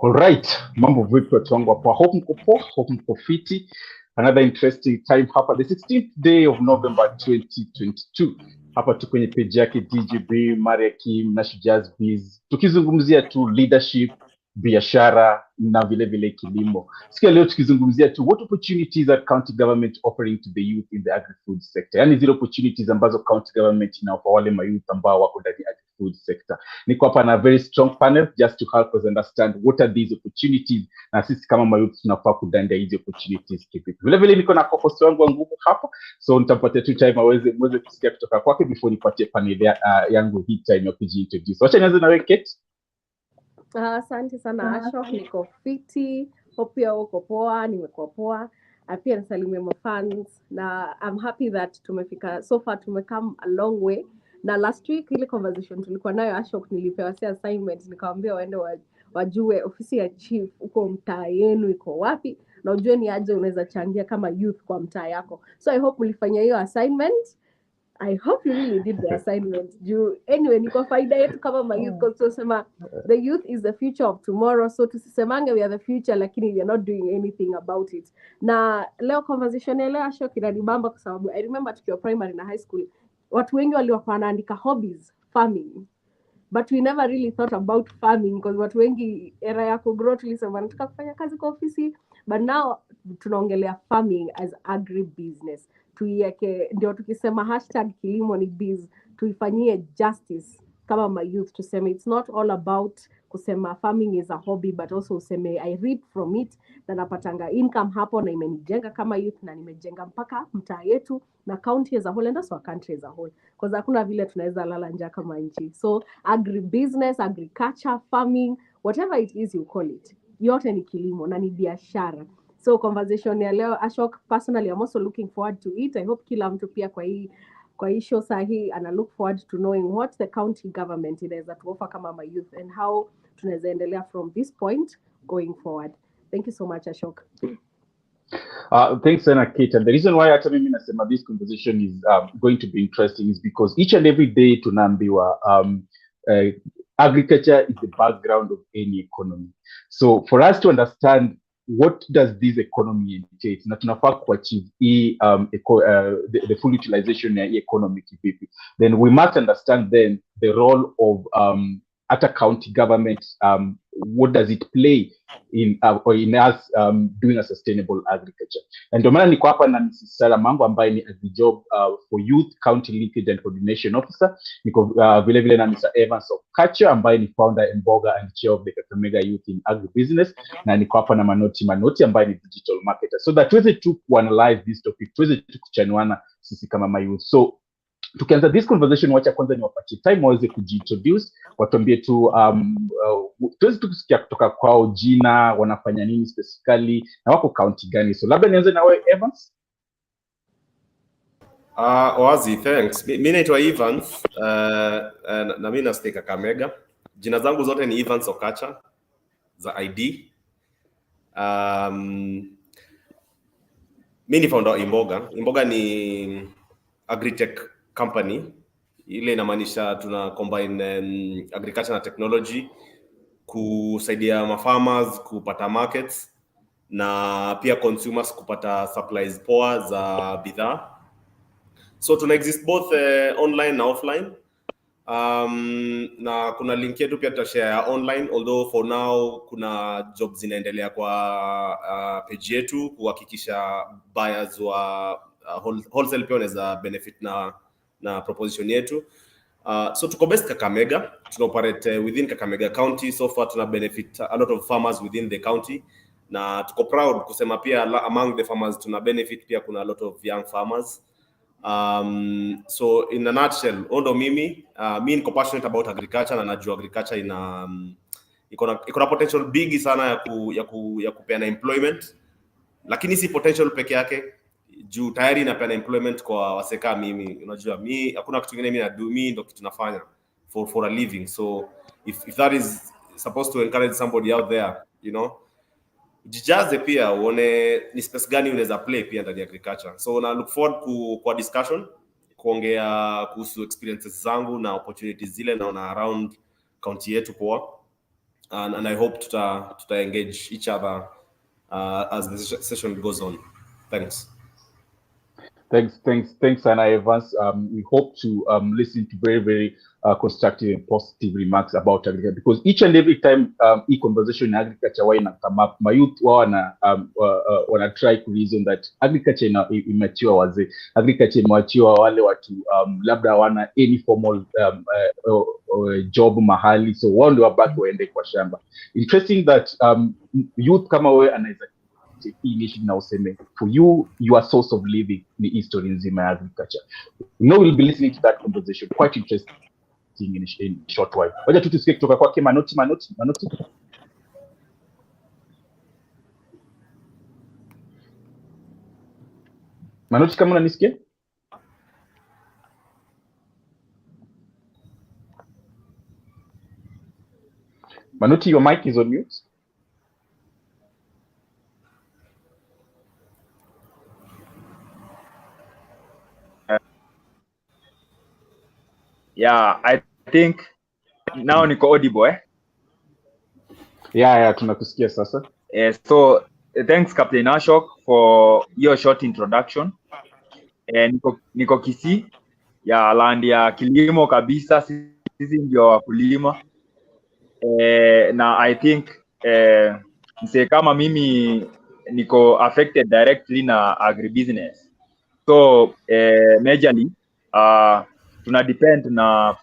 All right, mambo vipi watu wangu hapa? Hope mko poa, hope mko fiti. Another interesting time hapa, the 16th day of November 2022. Hapa tu kwenye page yake DJB, Maria Kim, Nashujaz Biz. Tukizungumzia tu leadership, biashara na vile vile kilimo. Sikia leo tukizungumzia tu what opportunities are county government offering to the youth in the agri-food sector. Yani zile opportunities ambazo county government inawapa wale mayouth ambao wako ndani ya agri-food sector. Niko hapa na very strong panel just to help us understand what are these opportunities na sisi kama mayouth tunafaa kudandia hizi opportunities kivipi. Vile vile niko na co-host wangu wa nguvu hapa, so nitampatia tu time aweze kusikia kutoka kwake before nipatie panel yangu hii time ya kujiintroduce. Wacha nianze na wewe Kate. Asante sana Ashok, niko fiti, hope ya uko poa, nimekuwa poa. Pia nasalimia mafans na I'm happy that tumefika so far, tumecome a long way. Na last week ile conversation tulikuwa nayo Ashok, nilipewa assignment nikamwambia waende wajue ofisi ya chief uko mtaa yenu iko wapi na ujue ni aje unaweza changia kama youth kwa mtaa yako. So I hope ulifanya hiyo assignment. I hope you really did the assignment. Anyway, niko faida yetu kama ma youth, because tunasema the youth is the future of tomorrow. So tusisemange we are the future lakini we are not doing anything about it. Na leo conversation ya leo Ashok inanibamba kwa sababu I remember tukiwa primary na high school, watu wengi walikuwa wanaandika hobbies, farming. But we never really thought about farming because watu wengi era ya kugrow tulisema nataka kufanya kazi kwa ofisi, but now tunaongelea farming as agribusiness. Tuiweke ndio tukisema #kilimo ni biz, tuifanyie justice kama my youth, tuseme it's not all about kusema farming is a hobby, but also useme I reap from it na napatanga income hapo na imenijenga kama youth na nimejenga mpaka mtaa yetu na county as a whole and also country as a whole, because hakuna vile tunaweza lala njaa kama nchi. So agribusiness, agriculture, farming, whatever it is you call it, yote ni kilimo na ni biashara. So conversation ya leo Ashok, personally I'm also looking forward to it. I hope kila mtu pia kwa hii show sahi ana look forward to knowing what the county government inaweza to offer kama my youth and how tunaweza endelea from this point going forward. Thank you so much Ashok. Thanks Sana Kate, and the reason why hata mimi nasema this conversation is going to be interesting is because each and every day tunaambiwa agriculture is the background of any economy. So for us to understand what does this economy entail, na tunafaa kuachieve the full utilization ya economy kivipi, then we must understand then the role of at a county government, what does it play in us doing a sustainable agriculture. And ndio maana niko hapa na Mrs. Sara Mango ambaye ni Agri-Jobs for Youth County Linkage and Coordination Officer. Niko vile vile na Mr. Evans Okacha ambaye ni founder Emboga and Chair of the Kakamega Youth in Agribusiness, na niko hapa na Manoti Manoti ambaye ni digital marketer, so that tuweze tu analyze this topic, tuweze tu kuchanuana sisi kama mayouth. So tukianza this conversation, wacha kwanza niwapatie time waweze kujiintroduce, watuambie tu tuweze tukusikia kutoka kwao, jina, wanafanya nini specifically na wako county gani. So labda nianze na wewe Evans. Wazi, thanks. Mimi naitwa Evans na mimi nastay Kakamega. Jina zangu zote ni Evans Okacha za ID. Mimi ni founder wa Emboga. Emboga ni agritech company. Ile inamaanisha tuna combine agriculture na technology kusaidia mafarmers kupata markets na pia consumers kupata supplies poa za bidhaa. So tuna exist both online na offline. Na kuna link yetu pia tutashare online, although for now kuna jobs zinaendelea kwa page yetu kuhakikisha buyers wa wholesale pia wanaweza benefit na proposition yetu. So tuko best Kakamega, tuna operate within Kakamega County. So far tuna benefit a lot of farmers within the county, na tuko proud kusema pia among the farmers tuna benefit pia kuna a lot of young farmers. So in a nutshell, ondo mimi niko passionate about agriculture na najua agriculture iko na potential big sana ya kupeana employment, lakini si potential peke yake, juu tayari inapeana employment kwa waseka. Mimi unajua mimi hakuna kitu kingine mimi na do, mimi ndo kitu nafanya for a living. So if that is supposed to encourage somebody out there, you know, jijaze pia uone ni space gani unaweza play pia ndani ya agriculture. So na look forward kwa discussion, kuongea kuhusu experiences zangu na opportunities zile naona around county yetu poa. and I hope to engage each other as the session goes on. Thanks. Thanks, Anna Evans. We hope to listen to very, very constructive and positive remarks about agriculture, because each and every time conversation in agriculture come up, my youth wanna try to reason that agriculture immature wazee, agriculture immature wale watu labda wana any formal job mahali, so wao ndio wabaki waende kwa shamba. Interesting that youth kama wewe anaweza initially now say for you, your source of living in history in agriculture. We'll be listening to that conversation, quite interesting in a short while. Wacha tu tusikie kutoka kwake Manoti. Manoti, kama unanisikia? Manoti, your mic is on mute. Yeah, I think now niko audible, Yeah, tunakusikia sasa. So thanks Captain Ashok for your short introduction. Niko Kisii, ya land ya kilimo kabisa, sisi ndio wakulima. Na I think mse kama mimi niko affected directly na agribusiness. So majorly tuna depend na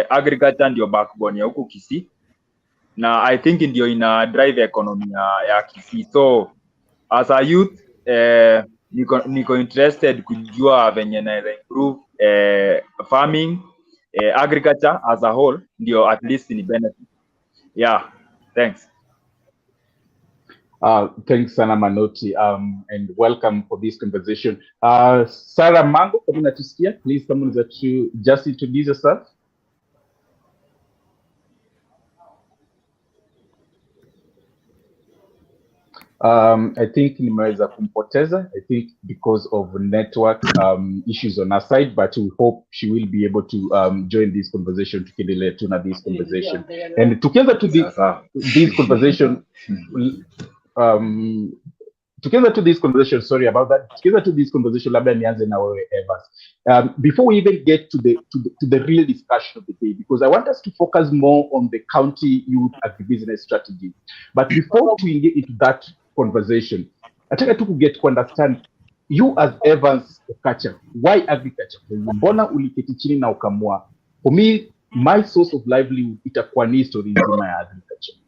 agriculture ndio backbone ya huku Kisii, na I think ndio ina drive economy ya Kisii. So as a youth niko interested kujua venye naweza improve farming, agriculture as a whole, ndio at least ni benefit. Yeah, thanks. Thanks sana Manoti, and welcome for this conversation. Sara Mango, kama unatusikia, please someone that you just introduce yourself. I think nimeweza kumpoteza, I think because of network issues on our side, but we hope she will be able to join this conversation, tukiendelea tuna this conversation. And together to this conversation, together to this conversation, sorry about that. Together to this conversation, labda nianze na wewe Evans. Before we even get to the real discussion of the day, because I want us to focus more on the county youth agribusiness strategy. But before we get into that conversation, I think I to get to understand you as Evans Okacha, why agriculture? Mbona uliketi chini na ukamua? For me, my source of livelihood itakuwa ni story nzima ya agriculture.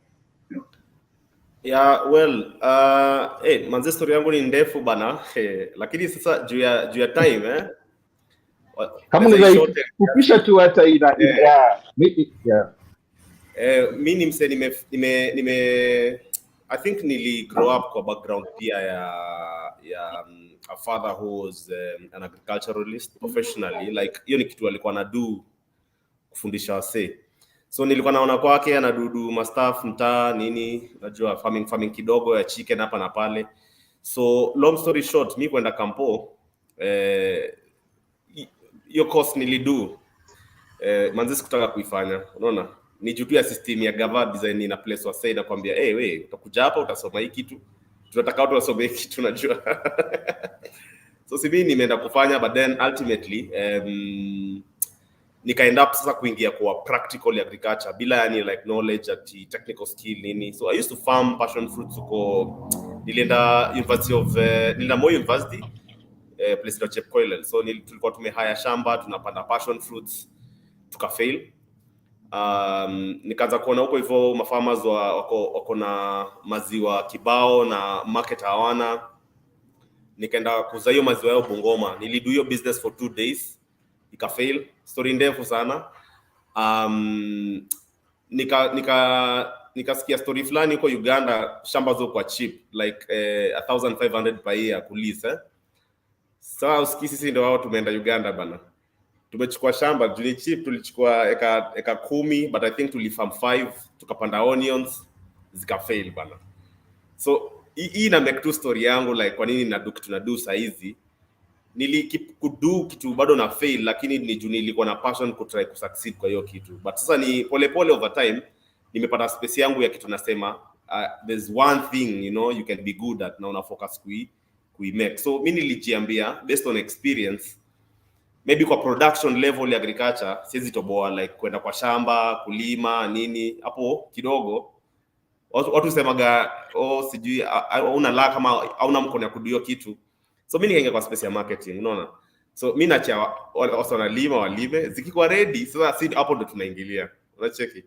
Yeah, well, manze story yangu ni ndefu bana, lakini sasa juu ya time kama unaweza kupisha tu hata ina mimi ni mse nime I think nili grow up kwa background pia ya a father who was an agriculturalist professionally, like hiyo ni kitu alikuwa anadu kufundisha wase. So nilikuwa naona kwake anadudu mastaff mtaa nini, najua farming kidogo ya chicken hapa na pale. So long story short, mimi kwenda kampo hiyo course nilidu manzi sikutaka kuifanya, unaona ni juu ya system ya gava design ina place wa say na kwambia wewe utakuja hapa utasoma hii kitu, tunataka watu wasome hii kitu, unajua. So mimi nimeenda kufanya, but then ultimately nika end up sasa kuingia kwa practical agriculture bila yani like knowledge at technical skill nini. So I used to farm passion fruits huko, nilienda Moi University place la Chepkoilel. So tulikuwa tumehaya shamba tunapanda passion fruits tukafail. Nikaanza kuona huko hivyo mafarmers wako na maziwa kibao na market hawana. Nikaenda kuuza hiyo maziwa yao Bungoma. Nilido hiyo business for 2 days. Ikafail. Story ndefu sana. Nikasikia story fulani huko Uganda, shamba zao kwa cheap like 1500 per year kulease. Sasa usikii sisi ndio wao tumeenda Uganda bana. Tumechukua shamba juni cheap, tulichukua eka 10, but I think tulifarm 5, tukapanda onions zikafail bana. So hii na make two story yangu like kwa nini tunadu saa hizi. Nilikudu kitu bado na fail, lakini ni juu nilikuwa na passion ku try ku succeed kwa hiyo kitu. But sasa ni pole over time nimepata space yangu ya kitu nasema there's one thing, you know, you can be good at na una focus kui make. So mimi nilijiambia based on experience, maybe kwa production level ya agriculture siwezi toboa like kwenda kwa shamba kulima nini hapo kidogo. Watu semaga sijui una la kama hauna mkono ya kudio kitu. So mimi nikaingia kwa space ya marketing, unaona. So mimi nacha watu wanalima walime, zikikuwa ready sasa si hapo ndo tunaingilia. Unacheki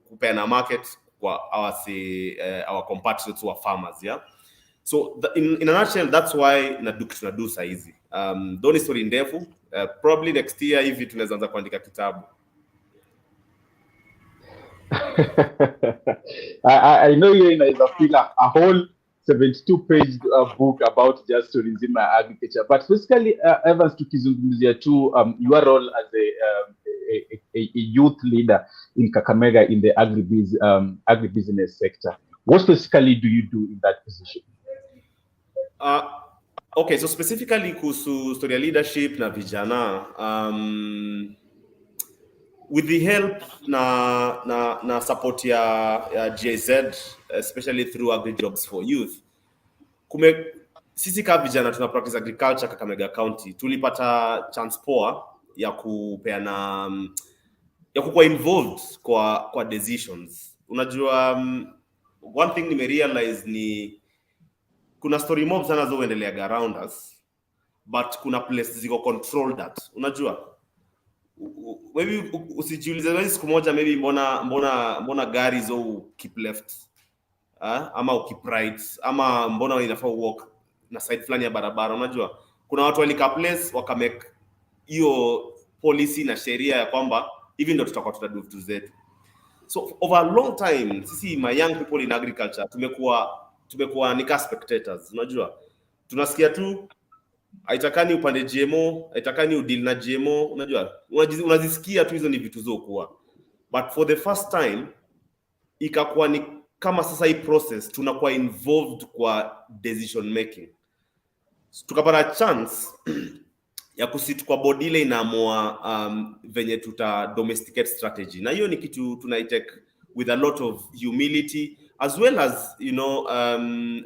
kupeana market kwa our compatriots who are farmers, yeah. So in a nutshell, that's why tunadu saizi. Don't story ndefu, probably next year hivi tunaweza anza kuandika kitabu. I know you inaweza feel a whole 72-page book about just stories in my agriculture, but basically Evans tukizungumzia tu your role as a youth leader in Kakamega in the agribusiness sector. What specifically do you do in that position? Okay, so specifically kuhusu story ya leadership na vijana, with the help na support ya GIZ, especially through Agri-Jobs for youth, sisi kama vijana tuna practice agriculture Kakamega County, tulipata chance poa ya kupeana ya kuwa involved kwa decisions. Unajua one thing nimerealize ni kuna story mob sana zoendelea around us, but kuna places ziko control that. Unajua maybe usijiulize wewe siku moja maybe mbona gari zo keep left ama ukip right ama mbona inafaa walk na side fulani ya barabara. Unajua kuna watu walika place wakamake hiyo policy na sheria ya kwamba hivi ndio tutakuwa tutadu vitu zetu. So over a long time sisi my young people in agriculture tumekuwa nika spectators. Unajua tunasikia tu haitakani upande GMO, haitakani udeal na GMO. Unajua unazisikia tu hizo ni vitu zokuwa, but for the first time ikakuwa ni kama sasa hii process tunakuwa involved kwa decision making. Tukapata chance ya kusit kwa body ile inaamua venye tuta domesticate strategy, na hiyo ni kitu tunaitake with a lot of humility as well as, you know,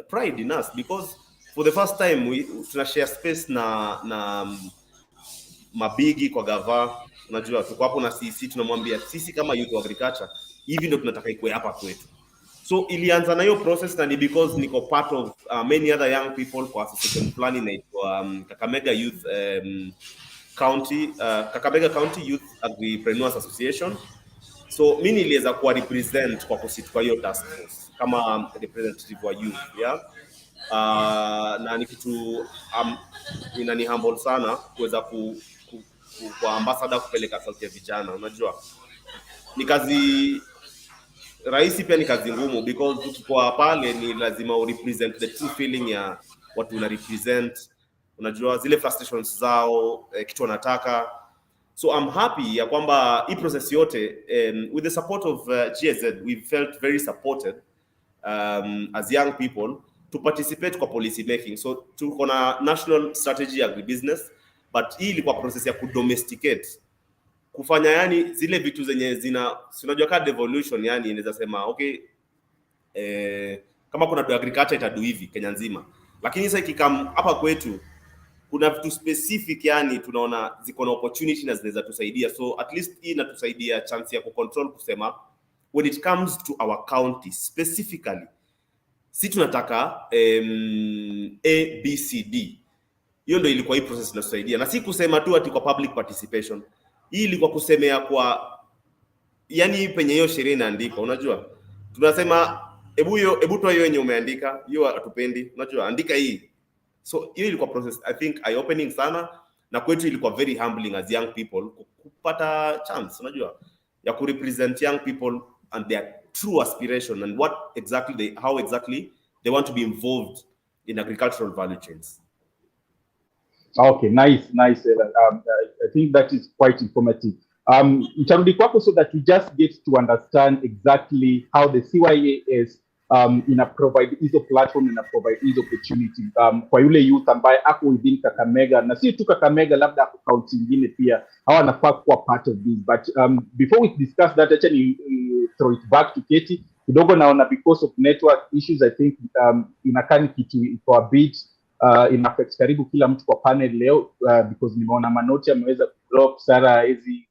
pride in us, because for the first time tuna share space na mabigi kwa gava. Unajua tuko hapo na sisi tunamwambia sisi kama youth of agriculture hivi ndio tunataka ikuwe hapa kwetu. So ilianza na hiyo process, na ni because niko part of many other young people kwa association plan inaitwa Kakamega Youth Kakamega County Youth Agripreneurs Association. So mimi niliweza kuwa represent kwa kusit kwa hiyo task force kama representative wa youth, yeah. Na ni kitu inani humble sana kuweza kwa ambassador kupeleka sauti ya vijana. Unajua ni kazi rahisi pia ni kazi ngumu, because ukikuwa pale ni lazima urepresent the true feeling ya watu una represent. Unajua zile frustrations zao, kitu wanataka. So I'm happy ya kwamba hii process yote with the support of GIZ we felt very supported as young people to participate kwa policy making. So tuko na national strategy agribusiness, but hii ilikuwa process ya kudomesticate, kufanya yani zile vitu zenye unajua ka devolution, yani inaweza sema okay kama kuna agriculture itadu hivi Kenya nzima, lakini sasa ikikam hapa kwetu kuna vitu specific yani tunaona ziko na opportunity na zinaweza tusaidia. So at least hii inatusaidia chance ya kucontrol, kusema when it comes to our county specifically si tunataka ABCD. Hiyo ndio ilikuwa hii process inatusaidia, na si kusema tu ati kwa public participation. Hii ilikuwa kusemea kwa yani penye hiyo sheria inaandika. Unajua tunasema hebu toa hiyo yenye umeandika, hiyo hatupendi. Unajua andika hii. So hiyo ilikuwa process I think eye opening sana, na kwetu ilikuwa very humbling as young people kupata chance, unajua, ya ku represent young people and their true aspiration and how exactly they want to be involved in agricultural value chains. Okay, nice. I think that is quite informative. Nitarudi kwako so that we just get to understand exactly how the CYAS provide hizo platform, provide hizo opportunity kwa yule youth ambaye ako within Kakamega, na si tu Kakamega, labda ako county nyingine pia hawa nafaa kuwa part of this. But before we discuss that, actually throw it back to Katty. Kidogo naona because of network issues, I think inakaa ni kitu iko a bit in affect karibu kila mtu kwa panel leo, because nimeona Manoti ameweza kublog, Sara hizi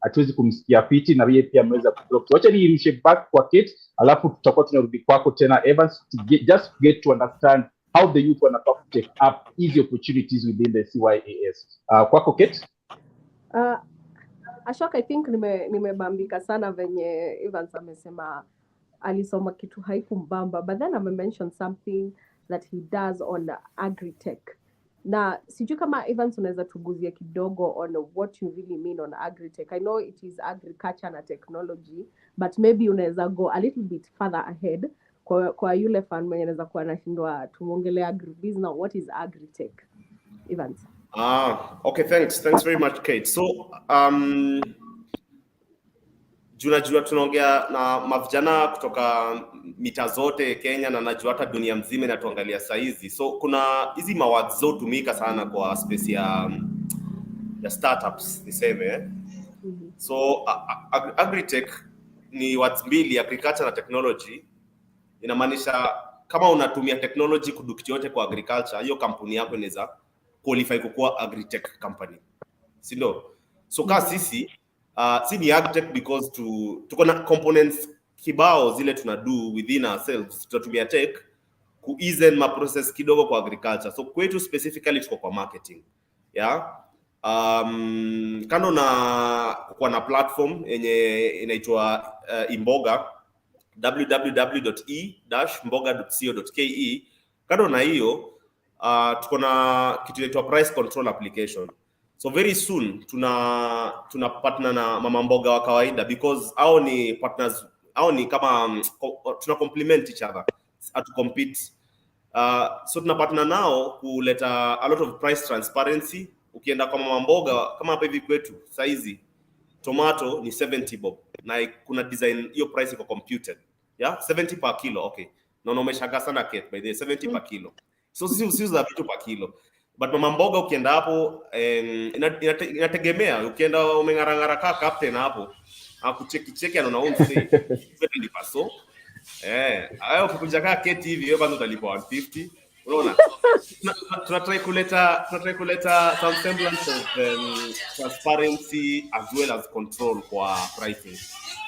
hatuwezi kumsikia fiti, na yeye pia ameweza kublog. So acha nirushe back kwa Katty, alafu tutakuwa tunarudi kwako tena Evans, to get to understand how the youth want to take up easy opportunities within the CYAS. Kwako Katty. Ashok, I think nimebambika sana venye Evans amesema alisoma kitu haikumbamba, but then mention something that he does on agri-tech. Na sijui kama Evans unaweza tuguzia kidogo on what you really mean on agri-tech. I know it is agriculture and technology, but maybe unaweza go a little bit further ahead kwa yule fan mwenye anaweza kuwa anashindwa tumongelea AgriBiz now. What is agri-tech, Evans? Okay, thanks very much Kate. So junajua tunaongea na mavijana kutoka mita zote Kenya, na najua hata dunia mzima inatuangalia saizi. So kuna hizi mawads zo tumika sana kwa space ya startups niseme. So agri-tech ni words mbili, agriculture na technology. Inamaanisha kama unatumia technology kudu kitu yote kwa agriculture, hiyo kampuni yako inaweza qualify kuwa agri-tech company, si ndio? So sisi si ni agri-tech because tuko na components kibao zile tunadu within ourselves, tutatumia tech ku ease ma process kidogo kwa agriculture. So kwetu specifically tuko kwa marketing, kando na kwa na platform yenye inaitwa Emboga, www.e-mboga.co.ke. Kando na hiyo tuko na kitu inaitwa price control application. So very soon tuna partner na mama mboga wa kawaida, because hao ni partners, hao ni kama tuna complement each other, atu compete. So tuna partner nao kuleta a lot of price transparency. Ukienda kwa mama mboga kama hapa hivi kwetu saizi tomato ni 70 bob, na kuna design hiyo price iko computed, 70 per kilo. Okay, na umeshaga sana Kate, by the 70 per kilo. So sisi usiuza vitu per kilo, but mama mboga ukienda hapo inategemea, ukienda umengarangara kaka captain hapo akucheki anaona unse so hayo ukikuja kaka Kate hivi wewe bado utalipa 150. Unaona, tunatry kuleta some semblance of transparency as well as control kwa pricing.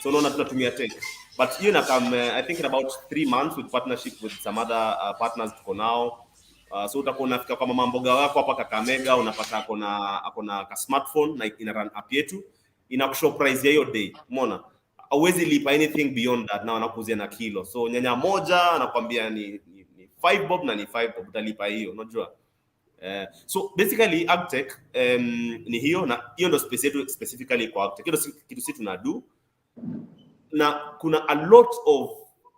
So unaona tunatumia tech, but hiyo na come I think in about 3 months with partnership with some other partners tuko now. So utakuwa unafika kwa mama mboga wako hapa Kakamega, unapata akona ka smartphone na ina run app yetu, inakushow price ya hiyo day. Umeona, hauwezi lipa anything beyond that, na wanakuzia na kilo. So nyanya moja anakuambia ni 5 bob na ni 5 bob, utalipa hiyo, unajua. So basically agtech ni hiyo, na hiyo ndo space yetu specifically kwa agtech. Hiyo kitu sisi tunadu, na kuna a lot of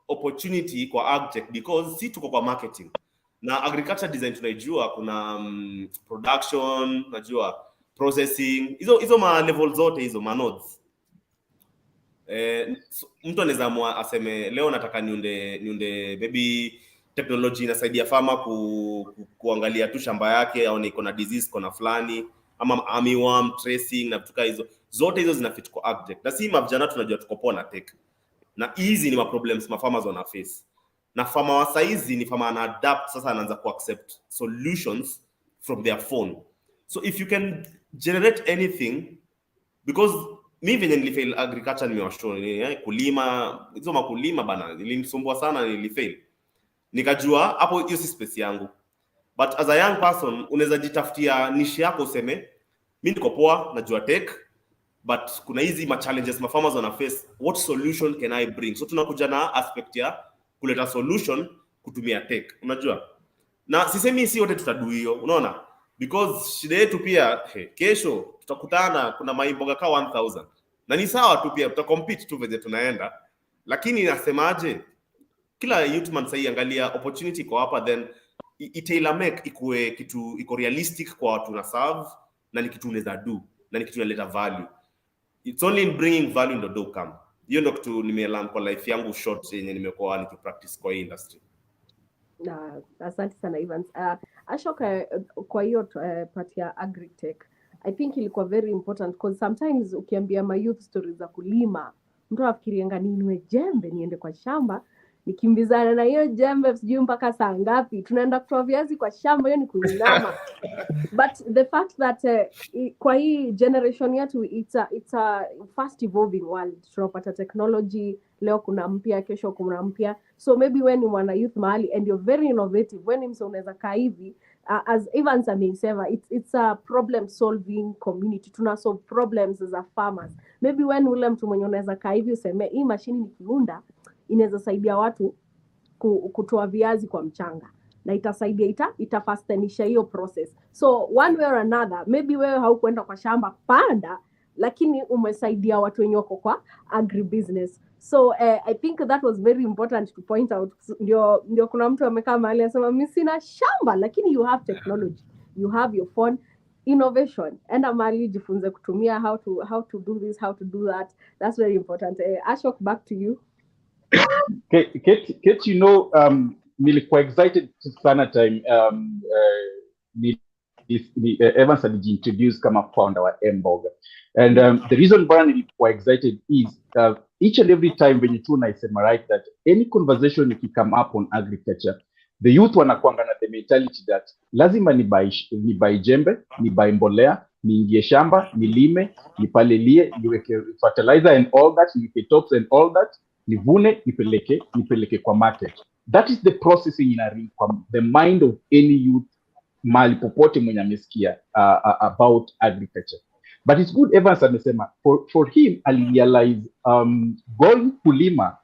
opportunity kwa agtech because sisi tuko kwa marketing na agriculture design. Tunaijua kuna production, unajua processing, hizo ma level zote hizo ma nodes. So, mtu anaweza aseme leo nataka niunde maybe technology inasaidia farmer kuangalia tu shamba yake au iko na disease kona fulani, ama armyworm tracing na vitu hizo zote hizo zinafit kwa agtech. Na si mavijana tunajua tuko poa na tech, na hizi ni ma problems ma farmers wana face. Na farmer wa saizi ni farmer ana adapt sasa, anaanza ku accept solutions from their phone. So if you can generate anything, because mimi venye nilifail agriculture nimewashow kulima, hizo makulima bana nilinisumbua sana, nilifail. Nikajua hapo hiyo si space yangu. But as a young person unaweza jitafutia niche yako, useme mimi niko poa najua tech, but kuna hizi ma challenges ma farmers wana face, what solution can I bring? So tunakuja na aspect ya kuleta solution kutumia tech, unajua. Na sisemi si wote tutadu hiyo, unaona, because shida yetu pia kesho tutakutana kuna maimboga ka 1000 na ni sawa tu, pia tutacompete tu venye tunaenda. Lakini nasemaje, kila youth man sasa angalia opportunity kwa hapa, then itaila make ikue kitu iko realistic kwa watu na serve, na ni kitu unaweza do, na ni kitu inaleta value. It's only in bringing value ndo do come. Hiyo ndo kitu nimelearn kwa life yangu short yenye nimekuwa nikipractice kwa industry. Na asante sana Evans. Ashok, kwa hiyo part ya agri-tech, I think ilikuwa very important because sometimes ukiambia my youth stories za kulima mtu afikirianga ninunue jembe niende kwa shamba nikimbizana na hiyo jembe sijui mpaka saa ngapi tunaenda kutoa viazi kwa shamba, hiyo ni kuinama. But the fact that kwa hii generation yetu it's a fast evolving world. Tunapata technology, leo kuna mpya, kesho kuna mpya. So maybe when you wanna youth mahali and you're very innovative, when mso unaweza kaa hivi, as Evans amesema, it's a problem solving community. Tuna solve problems as a farmers. Maybe when ule mtu mwenye unaweza kaa hivi useme hii mashini nikiunda inaweza saidia watu kutoa viazi kwa mchanga na itasaidia itafastanisha hiyo process. So one way or another, maybe wewe haukwenda kwa shamba panda, lakini umesaidia watu wenye wako kwa agribusiness. So I think that was very important to point out. Ndio kuna mtu amekaa mahali anasema mimi sina shamba, lakini you have technology, you have your phone, innovation. Enda mahali jifunze kutumia how to do this, how to do that. That's very important. Ashok, back to you. Kate, you know, nilikuwa excited sana time Evans alijiintroduce kama founder wa Emboga. And the reason why nilikuwa excited is each and every time when you two naisema right that any conversation if you come up on agriculture, the youth wanakuanga na the mentality that lazima ni buy jembe, ni buy mbolea, niingie shamba, nilime, nipalilie, niweke fertilizer and all that, niweke tops and all that, nivune, nipeleke kwa market. That is the processing in the mind of any youth mali popote mwenye amesikia about agriculture. But it's good Evans amesema for him ali realize going kulima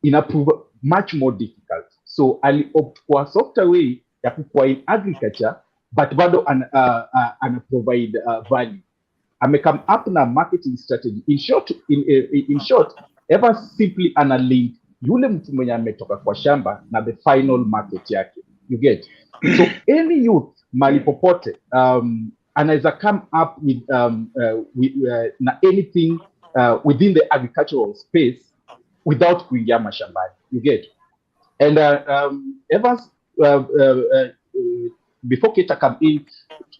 inaprove much more difficult. So ali opt for software way ya kukua in agriculture but bado ana provide value. Ame come up na marketing strategy. In short Evans simply ana link yule mtu mwenye ametoka kwa shamba na the final market yake. You get? So any youth mali popote anaweza come up with na anything within the agricultural space without kuingia mashambani. You get? And Evans before Keta come in,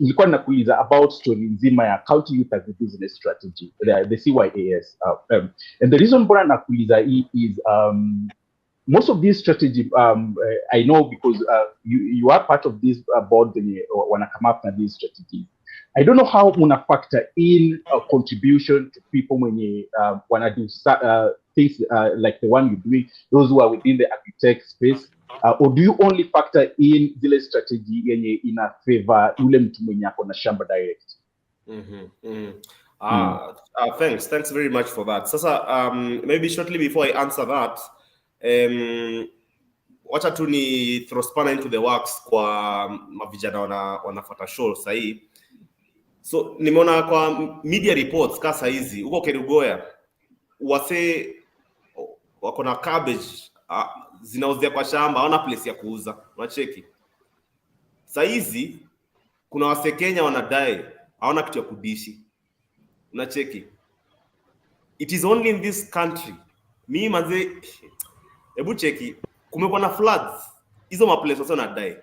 nilikuwa nakuuliza about story nzima ya County Youth Agribusiness Strategy, the CYAS. And the reason why nakuuliza is most of these strategy, I know because you are part of this board when I come up with these strategies. I don't know how una factor in a contribution to people when you want to do things like the one you're doing, those who are within the agri-tech space, or do you only factor in the strategy in a favor ule mtu mwenye ako na shamba direct? Thanks very much for that. Sasa maybe shortly before I answer that, wacha tu ni throw spanner into the works kwa mavijana wanafuata show sahi. So nimeona kwa media reports kasa hizi huko Kerugoya wase wako na cabbage zinauzia kwa shamba, hawana place ya kuuza. Unacheki saa hizi kuna wase Kenya wanadai hawana kitu ya kudishi. Unacheki it is only in this country mimi manze. Hebu cheki, kumekuwa na floods, hizo maplace wasa wanadai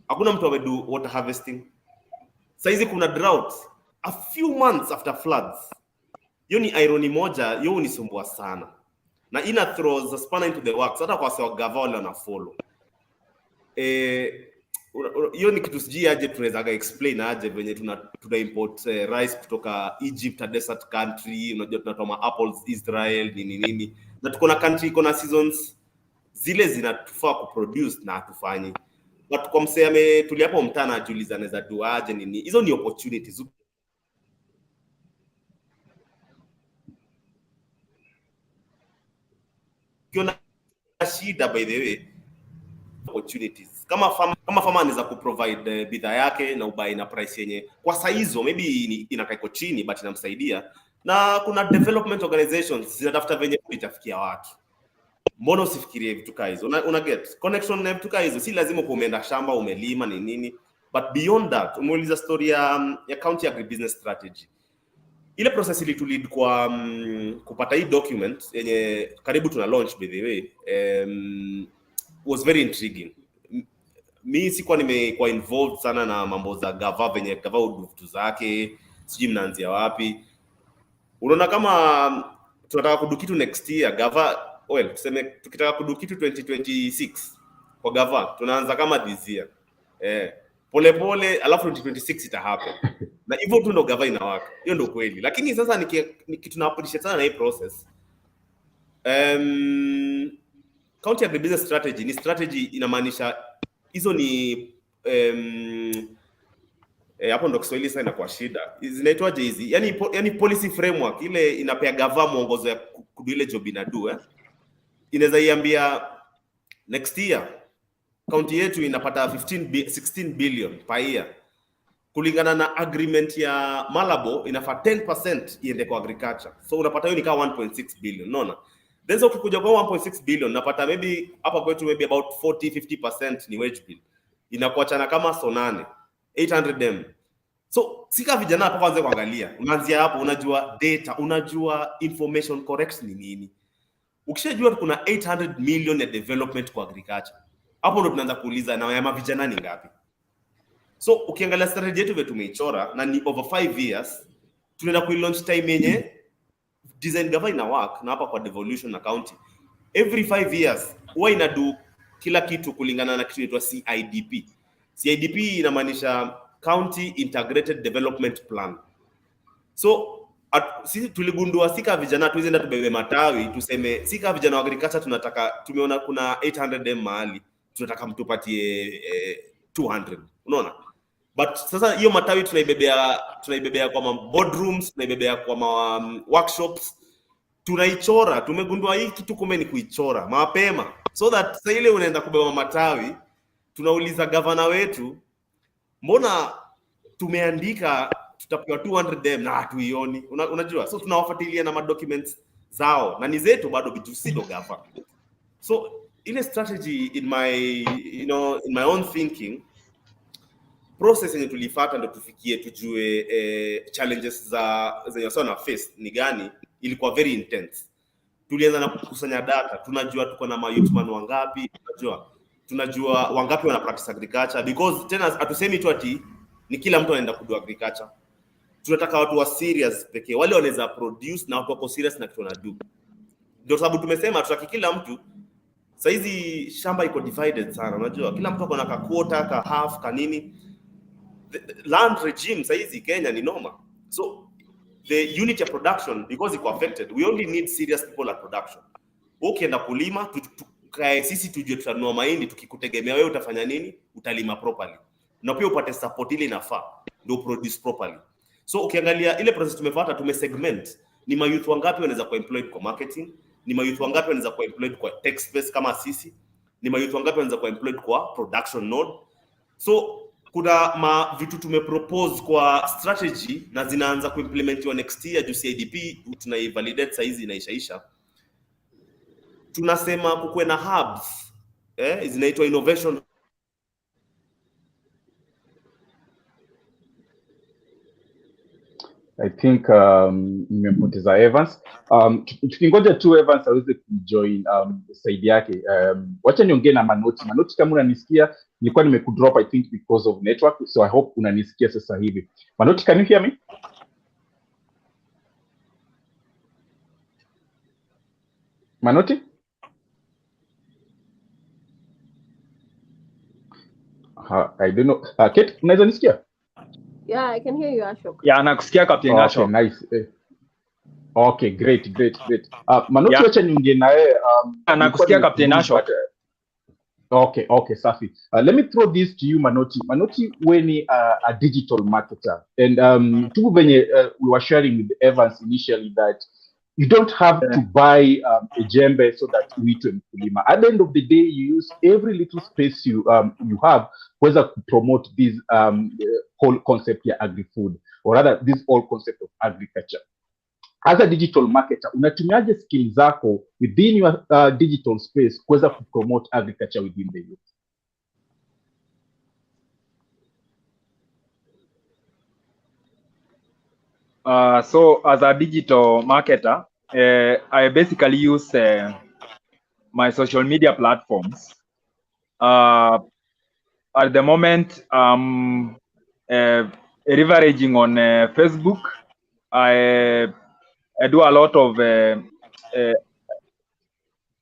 hakuna mtu amedo water harvesting. Saizi kuna drought a few months after floods. Hiyo ni irony moja, hiyo unisumbua sana. Na ina throws the spanner into the works hata kwa sawa gavana na follow. Hiyo ni kitu sijui aje tunaweza explain aje venye tuna import rice kutoka Egypt, a desert country, unajua tunatoma apples Israel nini. Na tuko na country iko na seasons zile zinatufaa kuproduce na hatufanyi. But kwa mseme tuliapo mtana ajiuliza anaweza duaje nini. Hizo ni opportunities. Kiona shida by the way opportunities. Kama farmer anaweza kuprovide bidhaa yake na ubai na price yenye kwa saizo maybe inakaiko chini but inamsaidia. Na kuna development organizations zinatafuta venye itafikia watu. Mbona usifikirie vitu kama hizo? Una get connection na vitu kama hizo. Si lazima umeenda shamba umelima ni nini, but beyond that umeuliza story ya county agribusiness strategy. Ile process ili lead kwa kupata hii document yenye karibu tuna launch by the way was very intriguing. Mimi sikuwa nimekuwa involved sana na mambo za gava venye gava vitu zake, sijui mnaanzia wapi. Unaona kama tunataka kudu kitu next year gava, well tuseme tukitaka kudu kitu 2026 kwa gava tunaanza kama this year. Pole pole alafu 2026 ita happen. Na hivyo tu ndo gava inawaka. Hiyo ndo kweli. Lakini sasa kitu na appreciate sana na hii process. County Agribusiness strategy ni strategy, inamaanisha hizo ni hapo ndo Kiswahili sasa inakuwa shida. Zinaitwaje hizi? Yani policy framework ile inapea gava mwongozo ya kudu ile job inadu inaweza iambia next year county yetu inapata 16 billion per year. Kulingana na agreement ya Malabo inafaa 10% iende kwa agriculture. So unapata hiyo ni kama 1.6 billion, unaona? Then so ukikuja kwa 1.6 billion napata maybe hapa kwetu maybe about 40-50% ni wage bill. Inakuachana kama so 800M. So sika vijana hapa kwanza kuangalia. Unaanzia hapo, unajua data, unajua information correct ni nini. Ukishajua kuna 800 million ya development kwa agriculture, hapo ndo tunaanza kuuliza na ya vijana ni ngapi. So ukiangalia strategy yetu vetu tumeichora na ni over 5 years, tunaenda ku-launch time yenye design gava ina work. Na hapa kwa devolution na county every 5 years huwa inadu kila kitu kulingana na kitu inaitwa CIDP. CIDP inamaanisha County Integrated Development Plan. So sisi tuligundua sika vijana tuwezenda tubebe matawi tuseme sika vijana wa agriculture tunataka, tumeona kuna 800M mahali tunataka mtupatie 200, unaona? But sasa hiyo matawi tunaibebea kwa boardrooms, tunaibebea kwa workshops, tunaichora. Tumegundua hii kitu kumbe ni kuichora mapema, so that sasa ile unaenda kubeba matawi tunauliza gavana wetu, mbona tumeandika tutapewa 200M na hatuioni? Unajua, so tunawafuatilia na documents zao na ni zetu bado bitusido gava. So ile strategy in my own thinking process yenye tulifuata ndo tufikie tujue challenges zenye sana face ni gani, ilikuwa very intense. Tulianza na kukusanya data, tunajua tuko na youthman wangapi, tunajua wangapi wana practice agriculture, because tena hatusemi tu ati ni kila mtu anaenda kudu agriculture. Tunataka watu wa serious pekee, wale wanaweza produce na watu wako serious na kitu wanadu. Ndio sababu tumesema tutaki kila mtu. Sasa hizi shamba iko divided sana, unajua kila mtu ako na ka quarter, ka half, ka nini. The land regime sasa hizi Kenya ni noma. So the unit of production, because iko affected, we only need serious people at production. Ukienda kulima sisi tujue tutanua mahindi, tukikutegemea wewe utafanya nini? Utalima properly. Na pia upate support ile inafaa ndio produce properly. So ukiangalia ile process tumefuata, tumesegment ni mayouth wangapi wanaweza kuwa employed kwa marketing, ni mayouth wangapi wanaweza kuwa employed kwa tech space kama sisi, ni mayouth wangapi wanaweza kuwa employed kwa production node. So kuna vitu tumepropose kwa strategy na zinaanza kuimplementiwa next year. Juu CIDP tunaivalidate sasa hizi inaishaisha. Tunasema kukuwe na hubs zinaitwa innovation. I think nimempoteza Evans. Tukingoja tu Evans aweze kujoin side yake. Wacha niongee na Manoti. Manoti, kama unanisikia, nilikuwa nimekudrop I think because of network, so I hope unanisikia sasa hivi. Manoti, can you hear me? Manoti? I don't know. Kate, unaweza nisikia? Yeah, I can hear you, Ashok. Yeah, nakusikia Captain Ashok. Okay, nice. Okay, great. Manoti, wacha niongee naye. Nakusikia Captain Ashok. Okay, safi. Let me throw this to you, Manoti. Manoti, wewe ni a digital marketer, and tu venye we were sharing with Evans initially that you don't have to buy a jembe so that uitwe mkulima. At the end of the day, you use every little space you have kuweza promote this whole concept ya agri-food, or rather this whole concept of agriculture. As a digital marketer, unatumiaje skills zako within your digital space kuweza promote agriculture within the youth? So as a digital marketer, I basically use my social media platforms. At the moment, leveraging on Facebook. I do a lot of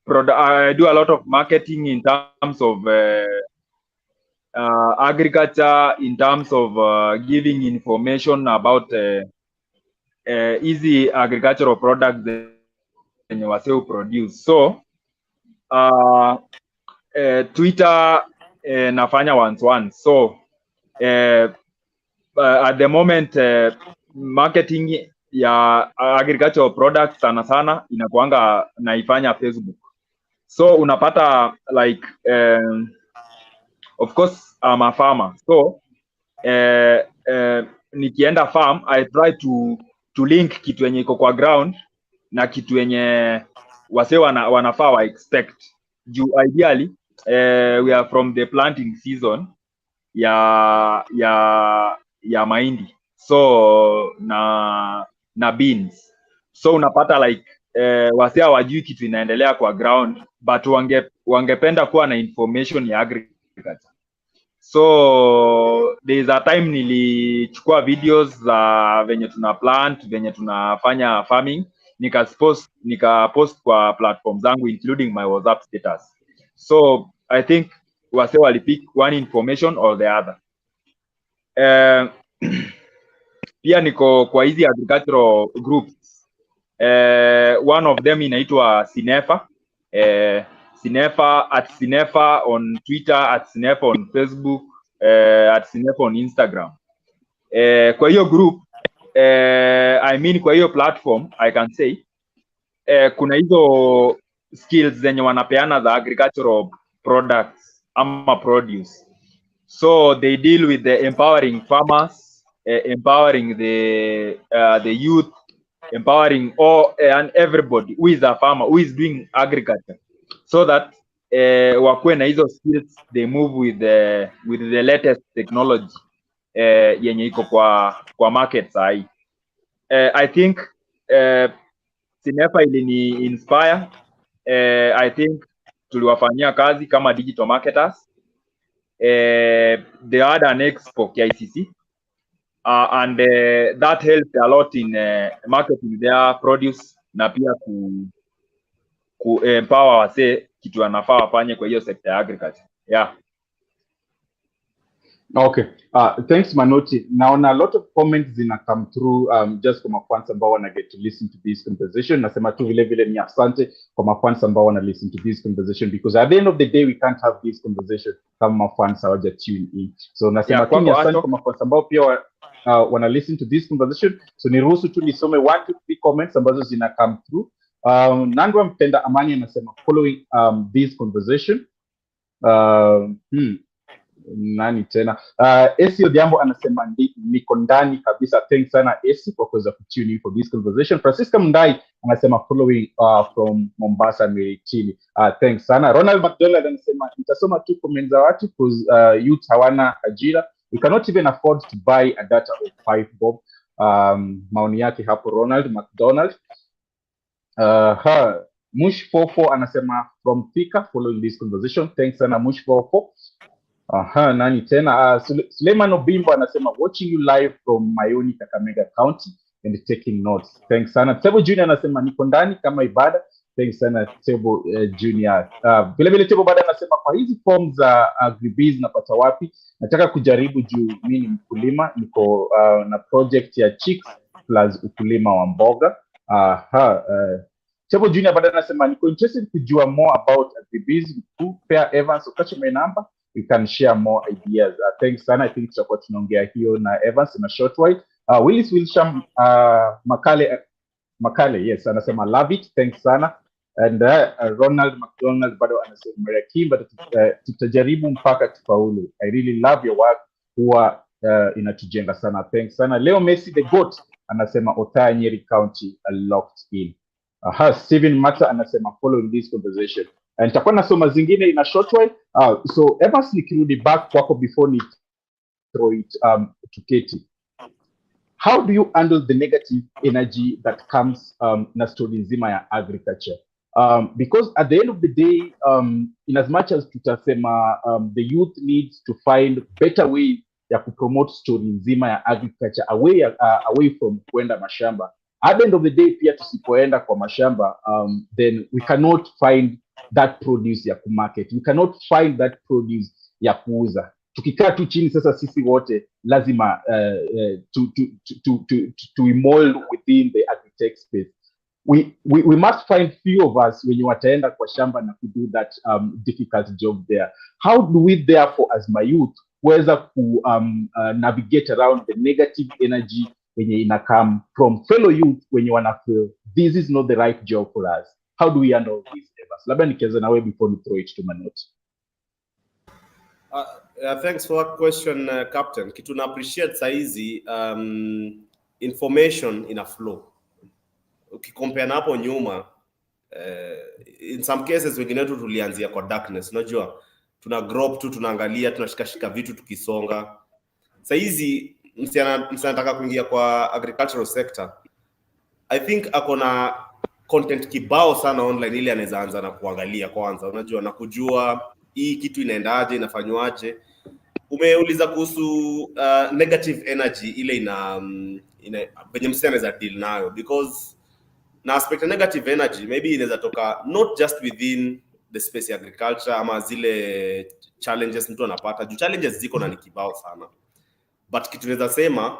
I do a lot of marketing in terms of agriculture, in terms of giving information about easy agricultural products that you produce. So Twitter nafanya once. So at the moment marketing ya agricultural products sana inakuanga naifanya Facebook. So unapata like of course I'm a farmer. So nikienda farm I try to link kitu yenye iko kwa ground na kitu yenye wase wanafaa wa expect. Juu ideally we are from the planting season ya mahindi. So na beans. So unapata like wase hawajui kitu inaendelea kwa ground but wangependa kuwa na information ya agriculture. So there is a time nilichukua videos za venye tuna plant, venye tunafanya farming, nika-post kwa platform zangu including my WhatsApp status. So I think wase walipick one information or the other. Pia niko kwa hizi agricultural groups. One of them inaitwa Sinefa. Sinefa on Twitter, Sinefa on Facebook, Sinefa on Instagram. Kwa hiyo group, I mean kwa hiyo platform, I can say, kuna hizo skills zenye wanapeana za agricultural products ama produce. So they deal with the empowering farmers, empowering the youth, empowering all and everybody who is a farmer, who is doing agriculture, so that wakue na hizo skills, they move with the latest technology yenye iko kwa market sahi. I think Sinefa ilini inspire. I think tuliwafanyia kazi kama digital marketers. They had an expo KICC. And that helped a lot in marketing their produce na pia ku empower wase kitu wanafaa wafanye kwa hiyo sector ya agriculture. Yeah. Okay. Thanks Manoti. Naona a lot of comments zina come through just kwa mafans ambao wana get to listen to this conversation. Nasema tu vile ni asante kwa mafans ambao wana listen to this conversation, because at the end of the day we can't have this conversation kama mafans hawaja tune in. So nasema tu ni asante kwa mafans ambao pia wana listen to this conversation. So niruhusu tu nisome 1 to 3 comments ambazo zina come through. Nandwa Mpenda Amani anasema following this conversation. Nani tena? Esi Odhiambo anasema niko ndani kabisa. Thanks sana Esi kwa kuweza kutune in for this conversation. Francisca Mndai anasema following from Mombasa Miritini. Thanks sana. Ronald McDonald anasema nitasoma tu comments za watu because youth hawana ajira. We cannot even afford to buy a data of 5 bob. Maoni yake hapo Ronald McDonald. Mush 44 anasema from Thika following this conversation. Thanks sana Mush 44. Nani tena? Suleiman Obimbo anasema watching you live from Mayoni, Kakamega County and taking notes. Thanks sana. Tebo Junior anasema niko ndani kama ibada. Thanks sana Tebo Junior. Vile Tebo Bada anasema kwa hizi forms za AgriBiz napata wapi? Nataka kujaribu juu mimi ni mkulima, niko na project ya chicks plus ukulima wa mboga. Tebo Junior Bada anasema niko interested kujua more about AgriBiz. Pair Evans Okacha my number. We can share more ideas. Thanks sana. I think tutakuwa tunaongea hiyo na Evans in a short while. Willis Wilsham Makale, yes, anasema love it. Thanks sana. And Ronald McDonald bado anasema Merakim, but tutajaribu mpaka tufaulu. I really love your work. Huwa inatujenga sana. Thanks sana. Leo Messi the GOAT anasema Othaya Nyeri County locked in. Steven Mata anasema following this conversation. And nitakuwa nasoma zingine in a short while. So Evans nikirudi back kwako before ni throw it to Katty. How do you handle the negative energy that comes na story nzima ya agriculture? Because at the end of the day, in as much as tutasema the youth needs to find better ways ya kupromote story nzima ya agriculture away from kwenda mashamba. At the end of the day pia tusipoenda kwa mashamba, then we cannot find that produce ya kumarket, we cannot find that produce ya kuuza. Tukikaa tu chini sasa sisi wote lazima to mold within the agri-tech space. We must find few of us wenye wataenda kwa shamba na to do that difficult job there. How do we therefore as my youth kuweza ku navigate around the negative energy wenye ina come from fellow youth wenye wana feel this is not the right job for us? How do we handle this, Evans? Labda nikianza nawe before we throw it to Manoti. Thanks for that question, Captain. Kitu na appreciate saizi information in a flow. Ukicompare na hapo nyuma, in some cases wengine wetu tulianzia kwa darkness, unajua tuna grow up tu, tunaangalia, tunashikashika vitu tukisonga. Saizi msianataka kuingia kwa agricultural sector, I think akona content kibao sana online ile anaweza anza na kuangalia kwanza, unajua, na kujua hii kitu inaendaje, inafanywaje. Umeuliza kuhusu negative energy ile ina venye msee anaweza deal nayo, because na aspect of negative energy maybe inaweza toka not just within the space ya agriculture ama zile challenges mtu anapata. Juu challenges ziko na ni kibao sana, but kitu naweza sema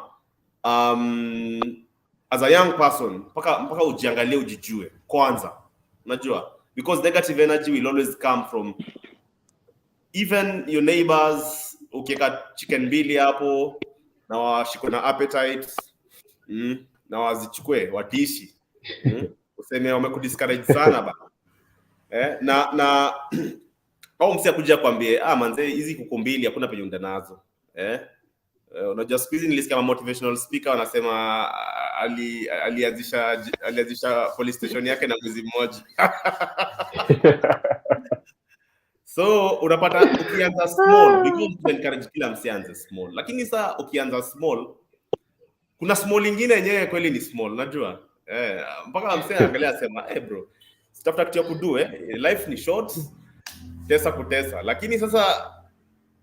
as a young person mpaka ujiangalie, ujijue kwanza, unajua, because negative energy will always come from even your neighbors. Ukiweka chicken mbili hapo na washiko na appetite na wazichukue watishi useme wamekudiscourage sana bana na au msi akuja kwambie manze hizi kuku mbili hakuna penye unda nazo unajua siku hizi nilisikia motivational speaker wanasema alianzisha police station yake na mwezi mmoja. So unapata ukianza small, because to encourage kila msianze small, lakini sasa ukianza small kuna small nyingine yenyewe kweli ni small, unajua mpaka msee angalia sema bro, sitafuta kitu ya kudu life ni short, tesa kutesa. Lakini sasa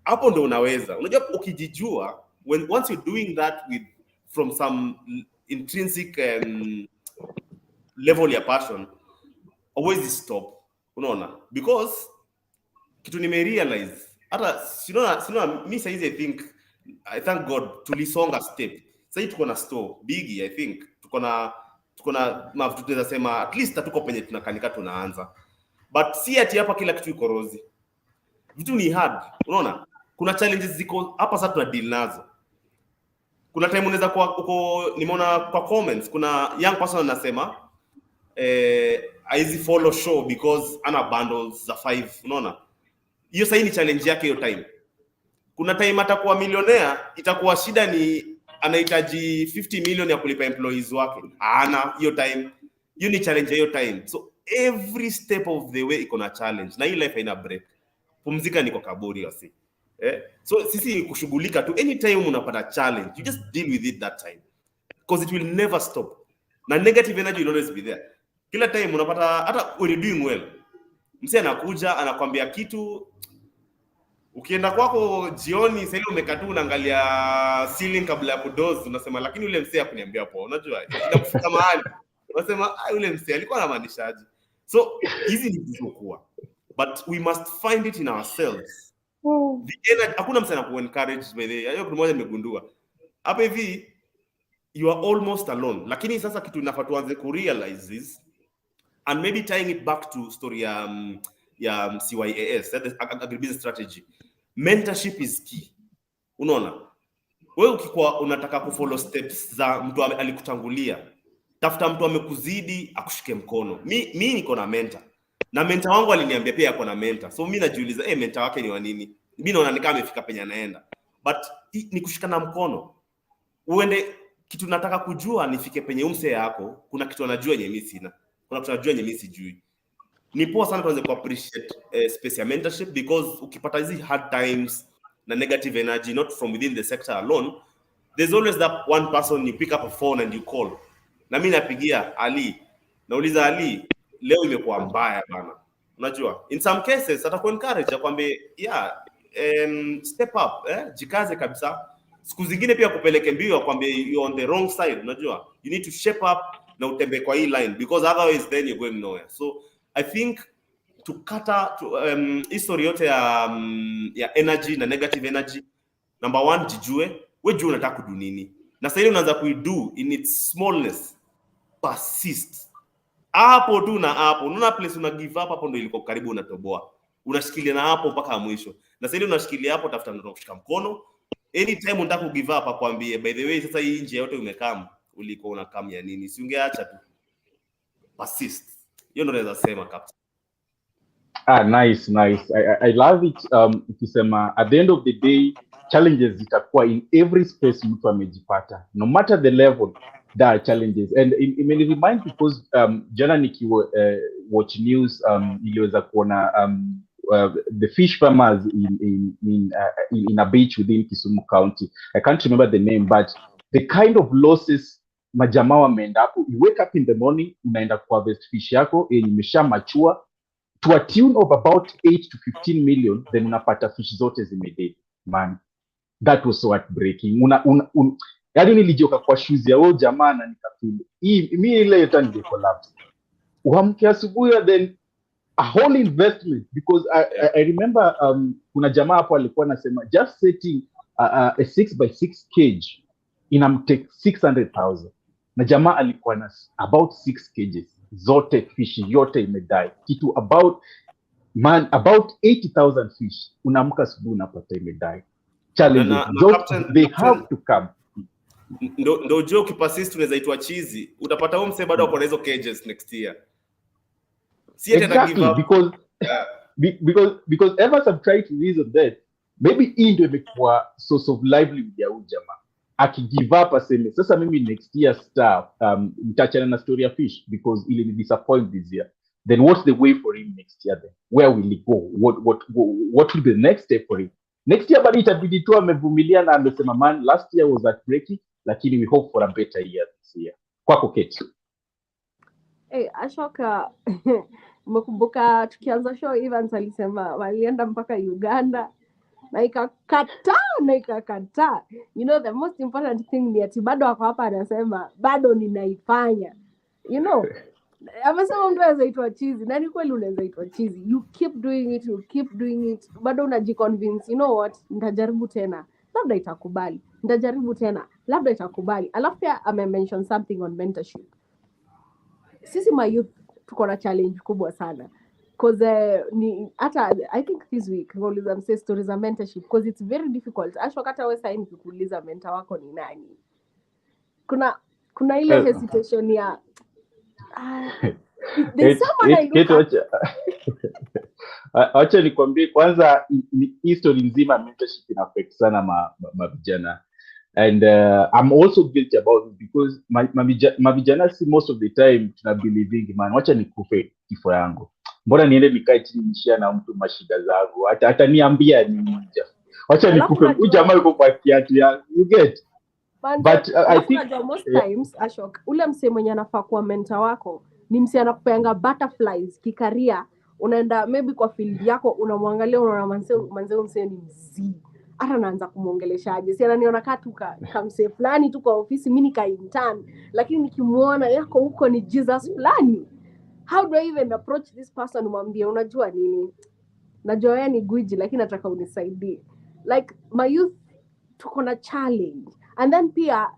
hapo ndo unaweza, unajua, ukijijua, once you're doing that from some intrinsic level ya passion, always stop, unaona, because kitu nimerealize hata sinaona mimi saizi I thank God tulisonga step. Sasa tuko na store big, I think tuko na mafuta, tunaweza sema at least tuko penye tunakanika tunaanza, but si ati hapa kila kitu iko rosy, vitu ni hard, unaona. Kuna challenges ziko hapa sasa tuna deal nazo. Kuna time unaweza kwa uko, nimeona kwa comments kuna young person anasema haizi follow show because ana bundles za 5, unaona. Hiyo sasa ni challenge yake hiyo time. Kuna time atakuwa millionaire, itakuwa shida ni anahitaji 50 million ya kulipa employees wake. Ana hiyo time. Hiyo ni challenge hiyo time. So every step of the way iko na challenge. Na hii life haina break. Pumzika niko kaburi wasi. So sisi kushughulika tu, anytime unapata challenge, you just deal with it that time, because it will never stop. Na negative energy will always be there. Kila time unapata, hata when you're doing well, msee anakuja anakwambia kitu, ukienda kwako jioni sasa ile umekaa tu unaangalia ceiling kabla ya kudoze, unasema lakini yule msee hakuniambia hapo, unajua inakufika mahali unasema yule msee alikuwa anamaanishaje. So hizi ni zilizokuwa, but we must find it in ourselves. The energy, hakuna msana ku encourage by the hiyo kitu moja nimegundua hapa hivi, you are almost alone. Lakini sasa kitu inafaa tuanze ku realize this, and maybe tying it back to story ya CYAS, that is Agribusiness strategy. Mentorship is key, unaona. Wewe ukikuwa unataka kufollow steps za mtu alikutangulia, tafuta mtu amekuzidi akushike mkono. Mimi niko na mentor, na mentor wangu aliniambia pia yako na mentor. So mimi najiuliza mentor wake ni wa nini? Mimi naona ni kama amefika penye anaenda. But ni kushikana mkono. Uende kitu nataka kujua nifike penye umse yako, kuna kitu anajua yenye mimi sina. Kuna kitu anajua yenye mimi sijui. Ni poa sana tuanze ku appreciate space ya mentorship, because ukipata hizi hard times na negative energy not from within the sector alone, there's always that one person you pick up a phone and you call. Na mimi napigia Ali. Nauliza Ali, leo imekuwa mbaya bana. Unajua, in some cases ataku encourage akwambie step up, jikaze kabisa. Siku zingine pia kupeleke mbio akwambie you on the wrong side, unajua. You need to shape up na utembe kwa hii line, because otherwise then you're going nowhere. So I think tukata history yote ya energy na negative energy, number one, jijue wewe jua unataka kudu nini, na sasa ile unaanza kuido in its smallness, persist hapo tu na hapo. Unaona place una give up hapo, ndio ilikuwa karibu unatoboa, unashikilia na hapo mpaka mwisho. Na sasa ile unashikilia hapo, tafuta mtu kushika mkono anytime unataka ku give up, akwambie by the way, sasa hii njia yote umekam, ulikuwa unakam ya nini? Si ungeacha tu, persist. Hiyo ndio naweza sema captain. Nice. I love it. Ukisema at the end of the day challenges zitakuwa in every space mtu amejipata, no matter the level there are challenges. And it may remind, because jana nikiwa watch news niliweza kuona the fish farmers in a beach within Kisumu County. I can't remember the name, but the kind of losses majamaa wameenda hapo. You wake up in the morning, unaenda kwa harvest fish yako yenye imesha mature to a tune of about 8 to 15 million, then unapata fish zote zimedead. Man, that was so heartbreaking. Yaani nilijoka kwa shoes ya jamaa na nikafeel mimi ile yote ndio collapse. Uamke asubuhi, then a whole investment, because I remember kuna jamaa hapo alikuwa anasema just setting a 6x6 cage inamtake 600,000, na jamaa alikuwa na about 6 cages zote, fish yote imedie, kitu about 80,000 fish. Unaamka asubuhi unapata imedie. Challenges they have to come. Ndo ujue ukipersist unaweza itwa chizi, utapata huo mse bado ako na hizo cages next year. Exactly, because ever some try to reason that maybe hii ndio imekuwa source of livelihood ya huyu jamaa, akigive up aseme sasa mimi next year start mtachana na story ya fish because ili disappoint this year, then what's the way for him next year? Then where will he go? What will be the next step for him next year? But itabidi tu amevumilia na amesema man, last year was heartbreaking, lakini we hope for a better year this year. Kwako Katty. Hey, Ashok, umekumbuka tukianza show Evans alisema walienda mpaka Uganda na ikakataa. You know, the most important thing ni ati bado wako hapa anasema bado ninaifanya. You know, amesema mtu anaweza itwa chizi, na ni kweli unaweza itwa chizi. You keep doing it, bado unajiconvince, you know what, nitajaribu tena, labda itakubali. Nitajaribu tena, labda itakubali. Alafu pia ame-mention something on mentorship. Sisi youth tuko na challenge kubwa sana, because I think this week nauliza mse stories of mentorship, because it's very difficult. Ashok, hata wewe sasa nikikuuliza mentor wako ni nani, kuna ile hesitation ya there's someone I look at. Acha nikwambie kwanza, history nzima mentorship ina affect sana vijana. And I'm also guilty about it, because mavijana si most of the time tuna believing man, wacha nikufe kifo yangu, mbona niende nikae chini nishia na mtu mashida zangu, hata niambia nini, wacha nikufe, huyu jamaa yuko kwa kiatu ya you get. But I think most times Ashok, ule mse mwenye anafaa kuwa mentor wako ni mse anakupeanga butterflies kikaria, unaenda maybe kwa field yako, unamwangalia unaona manzeo mse ni mzii, hata naanza kumuongeleshaje, si ananiona kamse fulani tu kwa ofisi, mimi nika intern, lakini nikimuona yako huko ni Jesus fulani. How do I even approach this person? Mwambie unajua nini, najua wewe ni gwiji lakini nataka unisaidie. Like my youth tuko na challenge. And then pia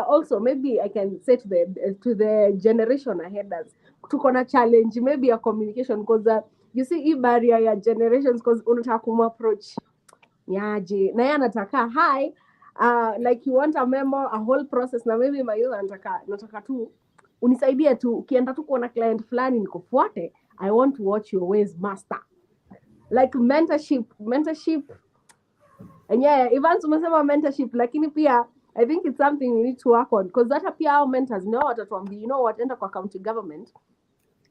also maybe I can say to the generation ahead us, tuko na challenge maybe a communication, because you see hii barrier ya generations, because unataka kumapproach niaje na yeye anataka hi like you want a memo, a whole process, na maybe my youth nataka tu unisaidie tu, ukienda tu kuona client fulani nikufuate, I want to watch your ways master. Like mentorship. And yeah, Evans umesema mentorship, lakini pia I think it's something we need to work on, because hata pia our mentors know watatuambia, you know what, enda kwa county government,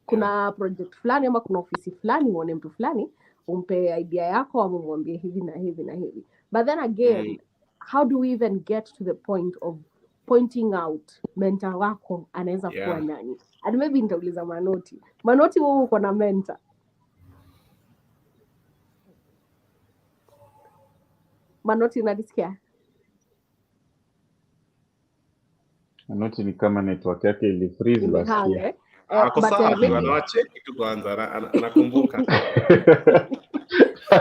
kuna project fulani ama kuna ofisi fulani, uone mtu fulani, umpe idea yako ama mwambie hivi na hivi na hivi. But then again, how do we even get to the point of pointing out mentor wako anaweza kuwa nani? And maybe nitauliza Manoti, wewe uko na mentor? Manoti, unanisikia? Manoti ni kama network yake ili freeze last year. Ako sawa tu, anawache kitu kwanza, anakumbuka.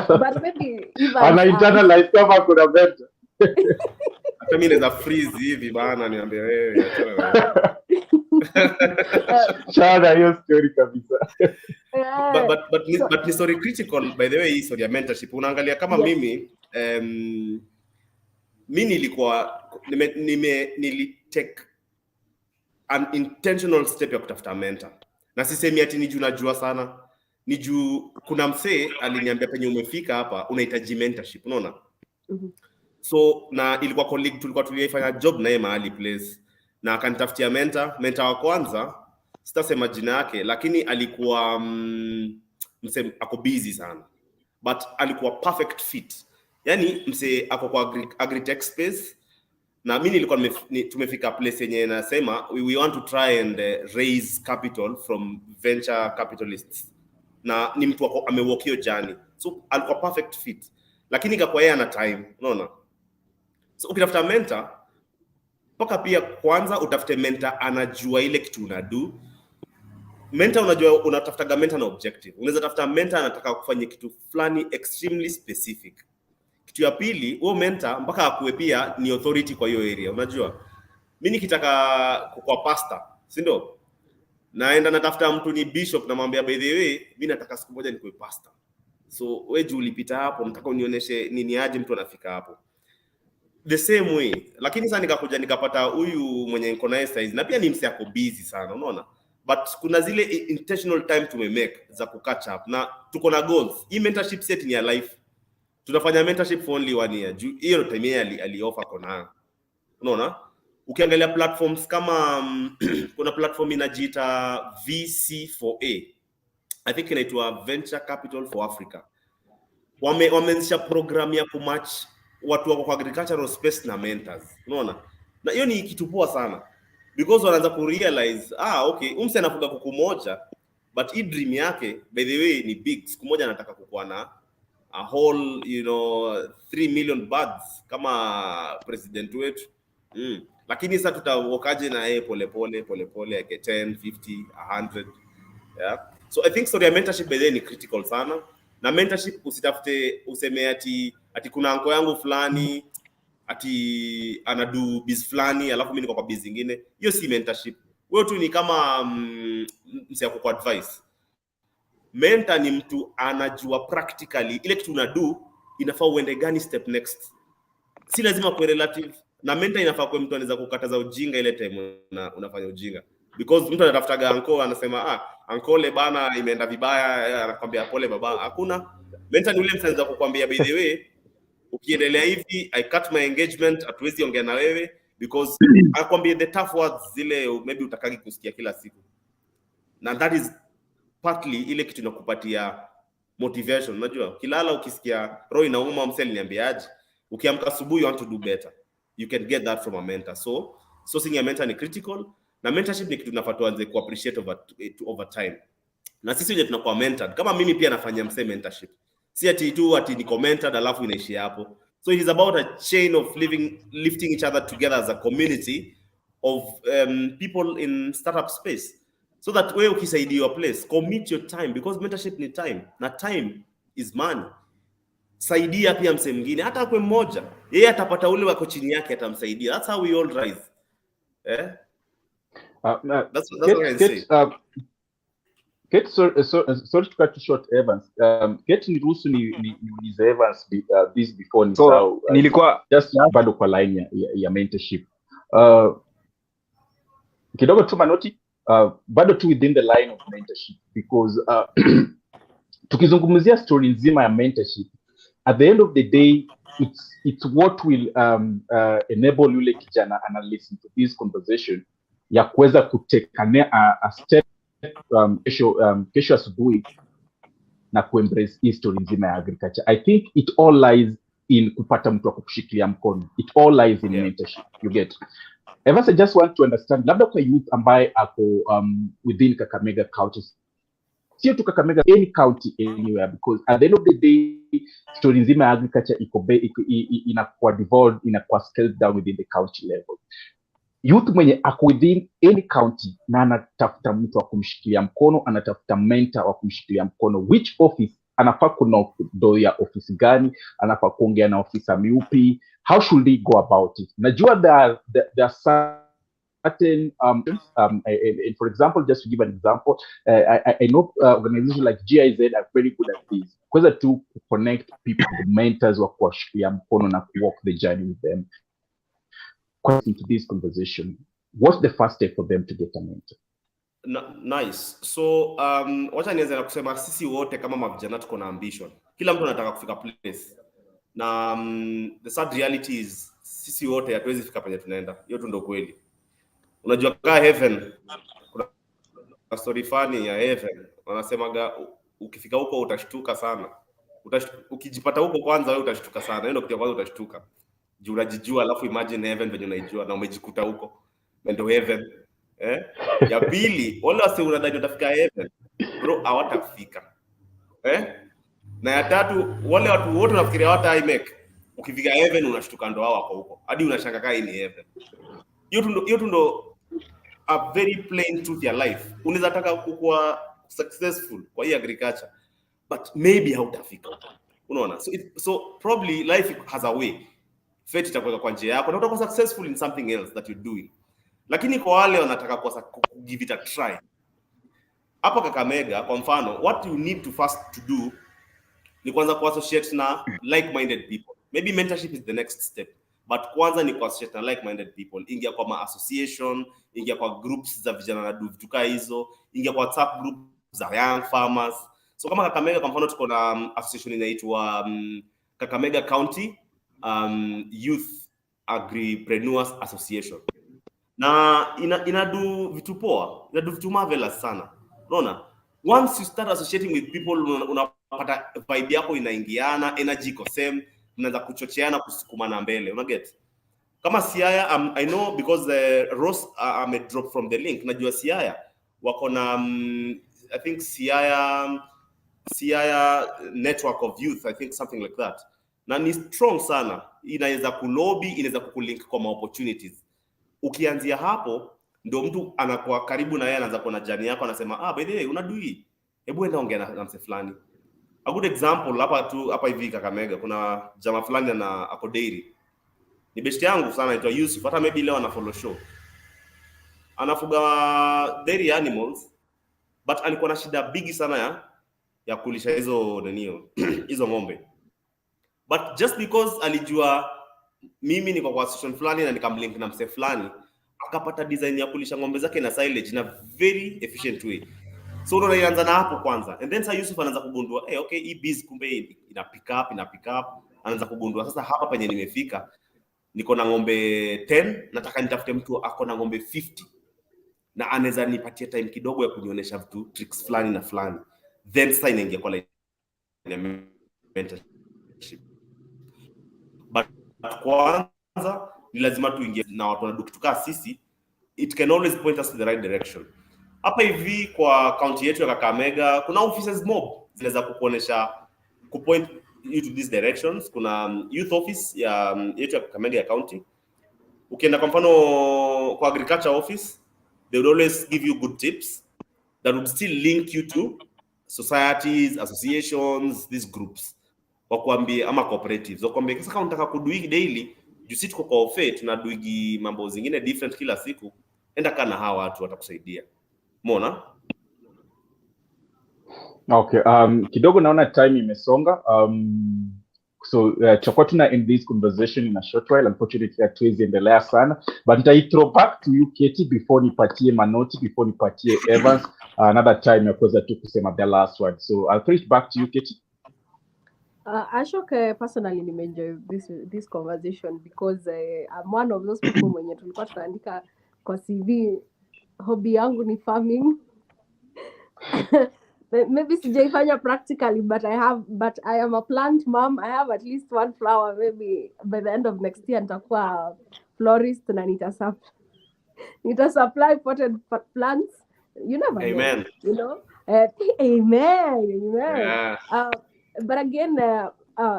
But maybe even ana internalize kama kuna better. Hata mimi naweza freeze hivi bana, niambie wewe achana na Shana hiyo story kabisa. But ni story critical by the way, hii story ya mentorship. Unaangalia kama mimi nilikuwa nilitake an intentional step ya kutafuta mentor. Na sisemi ati ni juu najua sana. Ni juu kuna msee aliniambia penye umefika hapa unahitaji mentorship, unaona? So na ilikuwa colleague tulikuwa tulifanya job naye mahali place. Na akanitafutia mentor wa kwanza, sitasema jina yake, lakini alikuwa msee ako busy sana. But alikuwa perfect fit. Yaani msee ako kwa agri-tech space. Na mimi nilikuwa tumefika place yenye nasema we want to try and raise capital from venture capitalists. Na ni mtu amewalk hiyo journey. So alikuwa perfect fit. Lakini kwa yeye ana time, unaona? So ukitafuta mentor, paka pia kwanza utafute mentor anajua ile kitu unadu. Mentor unajua unatafuta mentor na objective. Unaweza tafuta mentor anataka kufanya kitu fulani extremely specific. Kitu ya pili, huo mentor mpaka akuwe pia ni authority kwa hiyo area. Unajua? Mimi nikitaka kwa pastor, si ndio? Naenda natafuta mtu ni bishop na mwambia by the way, mimi nataka siku moja nikuwe pastor. So wewe juu ulipita hapo, nataka unionyeshe nini aje mtu anafika hapo. The same way. Lakini sasa nikakuja nikapata huyu mwenye niko naye size na pia ni msi yako busy sana, unaona? But kuna zile intentional time tumemake za kukatch up na tuko na goals. Hii mentorship set ni ya life. Tunafanya mentorship for only 1 year. Hiyo time yeye ali-offer kona. Unaona? Ukiangalia platforms kama kuna platform inajiita VC4A. I think inaitwa Venture Capital for Africa. Wameanzisha program ya kumatch watu wako kwa agricultural space na mentors. Unaona? Na hiyo ni kitu poa sana. Because wanaanza ku realize, okay, umse anafuga kuku moja, but hii dream yake by the way ni big. Siku moja anataka kukuwa na a whole, 3 million birds kama president wetu. Lakini sasa tutawakaje na yeye pole pole like 10, 50, 100. Yeah. So I think story ya mentorship by the way ni critical sana. Na mentorship usitafute useme ati kuna anko yangu fulani ati anadu biz fulani alafu mimi niko kwa biz nyingine. Hiyo si mentorship. Wewe tu ni kama msea kwa advice. Mentor ni mtu anajua practically ile kitu unadu inafaa uende gani step next. Si lazima kwa relative. Na mentor inafaa kwa mtu anaweza kukataza ujinga ile time unafanya ujinga. Because mtu anatafuta anko anasema ankole bana imeenda vibaya, anakuambia pole baba. Hakuna. Mentor ni ule mtu anaweza kukuambia by the way ukiendelea hivi I cut my engagement, hatuwezi ongea na wewe because anakuambia the tough words zile maybe utakagi kusikia kila siku. Na that is partly ile kitu inakupatia motivation. Unajua kilala ukisikia roho inauma mseli niambiaje, ukiamka asubuhi you want to do better, you can get that from a mentor. So sourcing a mentor ni critical. Na mentorship ni kitu tunafaa tuanze ku appreciate over time. Na sisi wenye tunakuwa mentored, kama mimi pia nafanya mentorship. Si ati tu ati ni commented alafu inaishi hapo. So it is about a chain of lifting each other together as a community of people in startup space. So that way ukisaidia your place, commit your time because mentorship ni time. Na time is money. Saidia pia mse mwingine hata kwa mmoja. Yeye atapata ule wako chini yake atamsaidia. That's how we all rise. That's what I say. Kate, sorry to cut you short, Evans. Kate niruhusu niulize Evans this before ni so nilikuwa just bado kwa line ya mentorship. Kidogo tu Manoti, bado tu within the line of mentorship because tukizungumzia story nzima ya mentorship, at the end of the day it's what will enable yule kijana ana listen to this conversation ya kuweza kutekane a step kesho asubuhi na kuembrace history nzima ya agriculture. I think it all lies in kupata mtu wa kukushikilia mkono. It all lies in mentorship. You get. Evans, I just want to understand, labda kwa youth ambaye ako within Kakamega County, sio tu Kakamega, any county anywhere, because at the end of the day story nzima ya agriculture inakuwa devolved, inakuwa scaled down within the county level. youth mwenye ako within any county na anatafuta mtu wa kumshikilia mkono, anatafuta mentor wa kumshikilia mkono, which office anafaa kuna do ya office gani, anafaa kuongea na ofisa miupi, how should he go about it? Najua there are certain and for example, just to give an example, I know organizations like GIZ are very good at this, because to connect people, the mentors wa kuwashikilia mkono na walk the journey with them. Into this conversation, what's the first step for them to get a mentor? Nice. So wacha nianze na kusema sisi wote kama mavijana tuko na ambition. Kila mtu anataka kufika place. Na the sad reality is sisi wote hatuwezi fika penye tunaenda. Hiyo tu ndio kweli. Unajua kaa heaven, kuna story funny ya heaven. Wanasemaga ukifika huko utashtuka sana. Ukijipata huko kwanza wewe utashtuka sana. Hiyo ndio kitu kwanza utashtuka. Juu unajijua, alafu imagine heaven venye unaijua na umejikuta huko. Ndio heaven. Ya pili, wale wase unadhani utafika heaven, bro, hawatafika. Na ya tatu, wale watu wote unafikiria hawata-make. Ukifika heaven unashtuka ndo hao wako huko. Hadi unashangaa kai ni heaven. Hiyo tu ndo a very plain truth ya life. Unaweza taka kuwa successful kwa hii agriculture, but maybe hautafika. Unaona? So probably life has a way. Fate itakuweka kwa njia yako na utakuwa successful in something else that you're doing. Lakini kwa wale wanataka give it a try, hapa Kakamega kwa mfano, what you need to first to do ni kwanza kuassociate na like-minded people. Maybe mentorship is the next step, but kwanza ni kuassociate na like-minded people. Ingia kwa association, ingia kwa groups za vijana na vitu kama hizo, ingia kwa WhatsApp group za young farmers. So kama Kakamega kwa mfano tuko na association inaitwa Kakamega County Youth Agripreneurs Association. Na inadu vitu poa, inadu vitu marvelous sana. Unaona? Once you start associating with people, unapata vibe yako inaingiana, energy iko same, mnaanza kuchocheana kusukumana mbele. Una get? Kama Siaya, I know because Ross I'm drop from the link. Najua Siaya wako na I think Siaya network of youth, I think something like that. Na ni strong sana. Inaweza kulobby, inaweza kukulink kwa opportunities. Ukianzia hapo ndio mtu anakuwa karibu na yeye, anaanza kuona jani yako, anasema by the way unadui, hebu enda ongea na mse fulani. A good example hapa hivi Kakamega kuna jamaa fulani na ako dairy. Ni best yangu sana, anaitwa Yusuf, hata maybe leo ana follow show. Anafuga dairy animals, but alikuwa na shida bigi sana ya kulisha hizo ng'ombe. But just because alijua mimi niko kwa association fulani na nikamlink na mse fulani, akapata design ya kulisha ng'ombe zake na silage in a very efficient way. So ndo anaanza na hapo kwanza, and then sasa Yusuf anaanza kugundua okay, hii biz kumbe ina pick up, anaanza kugundua sasa hapa penye nimefika niko na ng'ombe 10, nataka nitafute mtu ako na ng'ombe 50 na anaweza nipatie time kidogo ya kunionyesha vitu tricks fulani na fulani, then sasa inaingia kwa line mentorship. But kwanza ni lazima tuingie na watu wanadukutuka sisi, it can always point us to the right direction. Hapa hivi kwa county yetu ya Kakamega kuna offices mob zinaweza kukuonesha kupoint you to these directions. Kuna youth office yetu ya Kakamega county. Ukienda kwa mfano kwa agriculture office, they would always give you good tips that would still link you to societies, associations, these groups. Wakuambia ama cooperatives. Wakuambia kisa kama unataka kuduigi daily, juu sisi tuko kwa ofe tunaduigi mambo zingine different kila siku, enda kana hawa watu watakusaidia. Umeona? Okay, kidogo naona time imesonga. So tutakuwa tuna end this conversation in a short while. Unfortunately hatuwezi endelea sana, but nita throw back to you Katty before nipatie Manoti, before nipatie Evans another time ya kuweza tu kusema the last word. So I'll throw it back to you Katty. Ashok, personally nimeenjoy this conversation because I'm one of those people mwenye tulikuwa tunaandika kwa CV hobby yangu ni farming. Maybe sijaifanya practically, but I am a plant mom. I have at least one flower. Maybe by the end of next year nitakuwa florist na nitasupply potted plants. You never Amen. know, you know. Amen. Yeah. But again,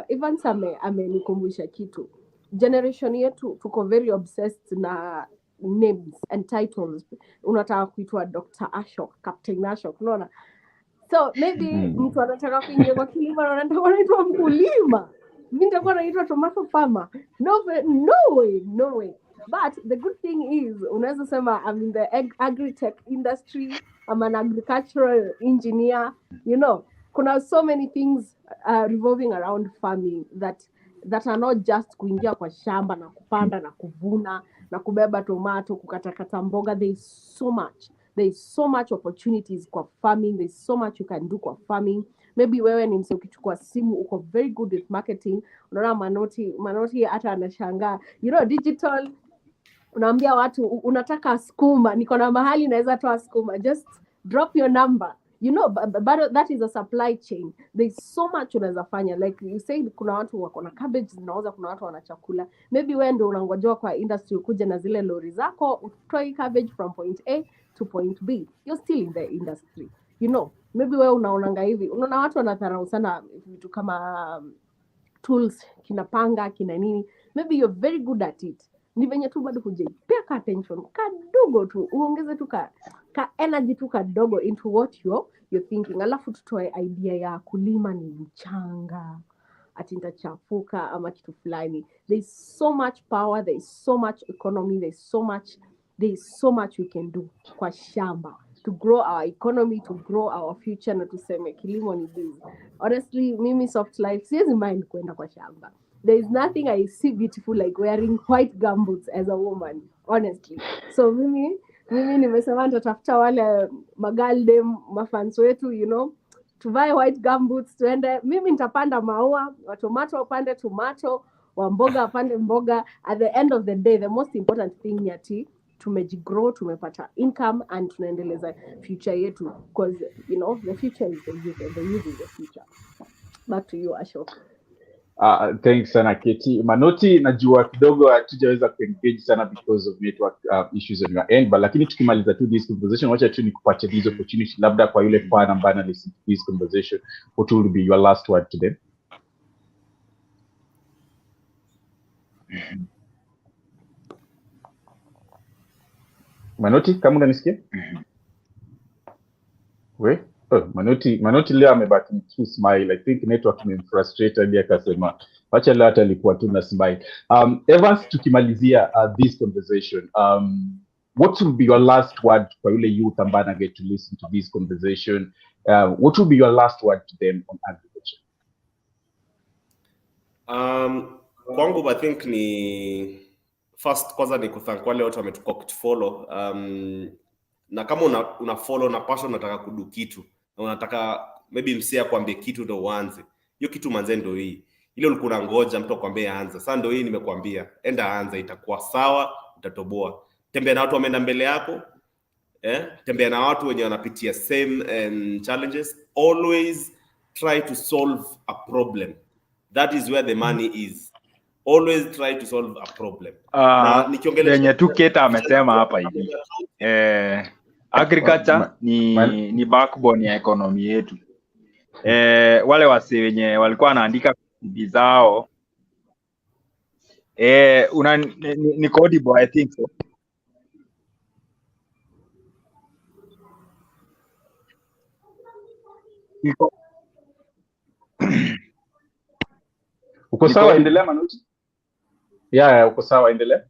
Evans amenikumbusha kitu. Generation yetu tuko very obsessed na names and titles. Unataka kuitwa Dr. Ashok, Captain Ashok, unaona? So maybe mtu anataka kuingia kwa kilimo na anataka kuitwa mkulima. Mimi nitakuwa naitwa tomato farmer. No way. But the good thing is, unaweza sema I'm in the agri-tech industry, I'm an agricultural engineer, you know. Kuna so many things revolving around farming that are not just kuingia kwa shamba na kupanda na kuvuna na kubeba tomato, kukatakata mboga. There is so much opportunities kwa farming. There is so much you can do kwa farming. Maybe wewe ni mse ukichukua simu uko very good with marketing. Unaona Manoti hata anashangaa. You know, digital, unaambia watu unataka skuma, niko na mahali naweza toa skuma, just drop your number. You know, but that is a supply chain. There is so much unaweza fanya. Like you said, kuna watu wako na cabbage zinauza, kuna watu wana chakula. Maybe wewe ndio unangojewa kwa industry ukuje na zile lori zako, utoe cabbage from point A to point B. You're still in the industry. You know, maybe wewe unaonanga hivi. Unaona watu wanadharau sana vitu kama tools, kinapanga, kina nini. Maybe you're very good at it. Ni venye tu bado hujapea attention kadogo tu, uongeze tu ka energy tu kadogo into what you're thinking. Alafu tutoe idea ya kulima ni mchanga, ati nitachafuka ama kitu fulani. There is so much power, there is so much economy, there is so much we can do kwa shamba to grow our economy, to grow our future, na tuseme kilimo ni busy. Honestly, mimi soft life siwezi mind kwenda kwa shamba. There is nothing I see beautiful like wearing white gumboots as a woman, honestly. So mimi nimesema nitatafuta wale magaldem mafans wetu, you know, tuvae white gumboots tuende. Mimi nitapanda maua, wa tomato wapande tomato, wa mboga wapande mboga. At the end of the day, the most important thing ni ati tumejigrow, tumepata income and tunaendeleza future yetu, because you know the future is the youth and the youth is the future. Back to you, Ashok. Thanks sana Katty. Manoti, najua kidogo hatujaweza kuengage sana because of network issues on your end, but lakini tukimaliza tu this conversation, wacha tu nikupatie this opportunity labda kwa yule fan ambaye ana listen to this conversation, what will be your last word to them? Manoti, kama unanisikia? We? Manoti leo amebaki tu smile. I think network ni frustrated ya akasema wacha leo hata alikuwa tu na smile. Evans, tukimalizia this conversation, what will be your last word kwa yule youth ambaye ana get to listen to this conversation? What will be your last word to them on agriculture? Kwangu I think ni first kwanza ni kuthank wale watu wametuko kufollow. Na kama una follow na passion, unataka kudu kitu na unataka maybe msia kwambie kitu ndio uanze, hiyo kitu manze ndio hii. Ile ulikuwa ngoja mtu akwambie anza, sasa ndio hii nimekwambia, enda anza, itakuwa sawa, utatoboa. Tembea na watu wameenda mbele yako, tembea na watu wenye wanapitia same challenges. Always try to solve a problem. That is where the money is. Always try to solve a problem. Na nikiongelea yenye tu Keta amesema hapa hivi. Agriculture ni backbone ya economy yetu. Wale wase wenye walikuwa wanaandika bizao ni audible, I think so. Uko sawa, endelea Manoti. Yeah, uko sawa, endelea.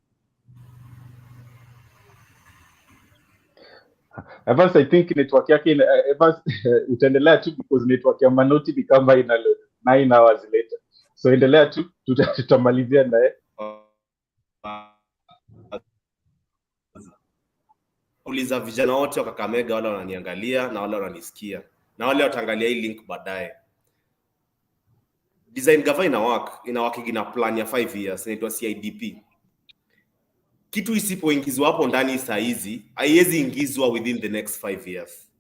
Evans, I think network yake Evans utaendelea tu because network ya Manoti become ina 9 hours later. So endelea tu, tutamalizia naye. Uliza vijana wote wa Kakamega, wale wananiangalia na wale wananisikia na wale wataangalia hii link baadaye. Design gava ina plan ya 5 years, inaitwa CIDP. Kitu isipoingizwa hapo ndani saa hizi haiwezi ingizwa within the next 5 years.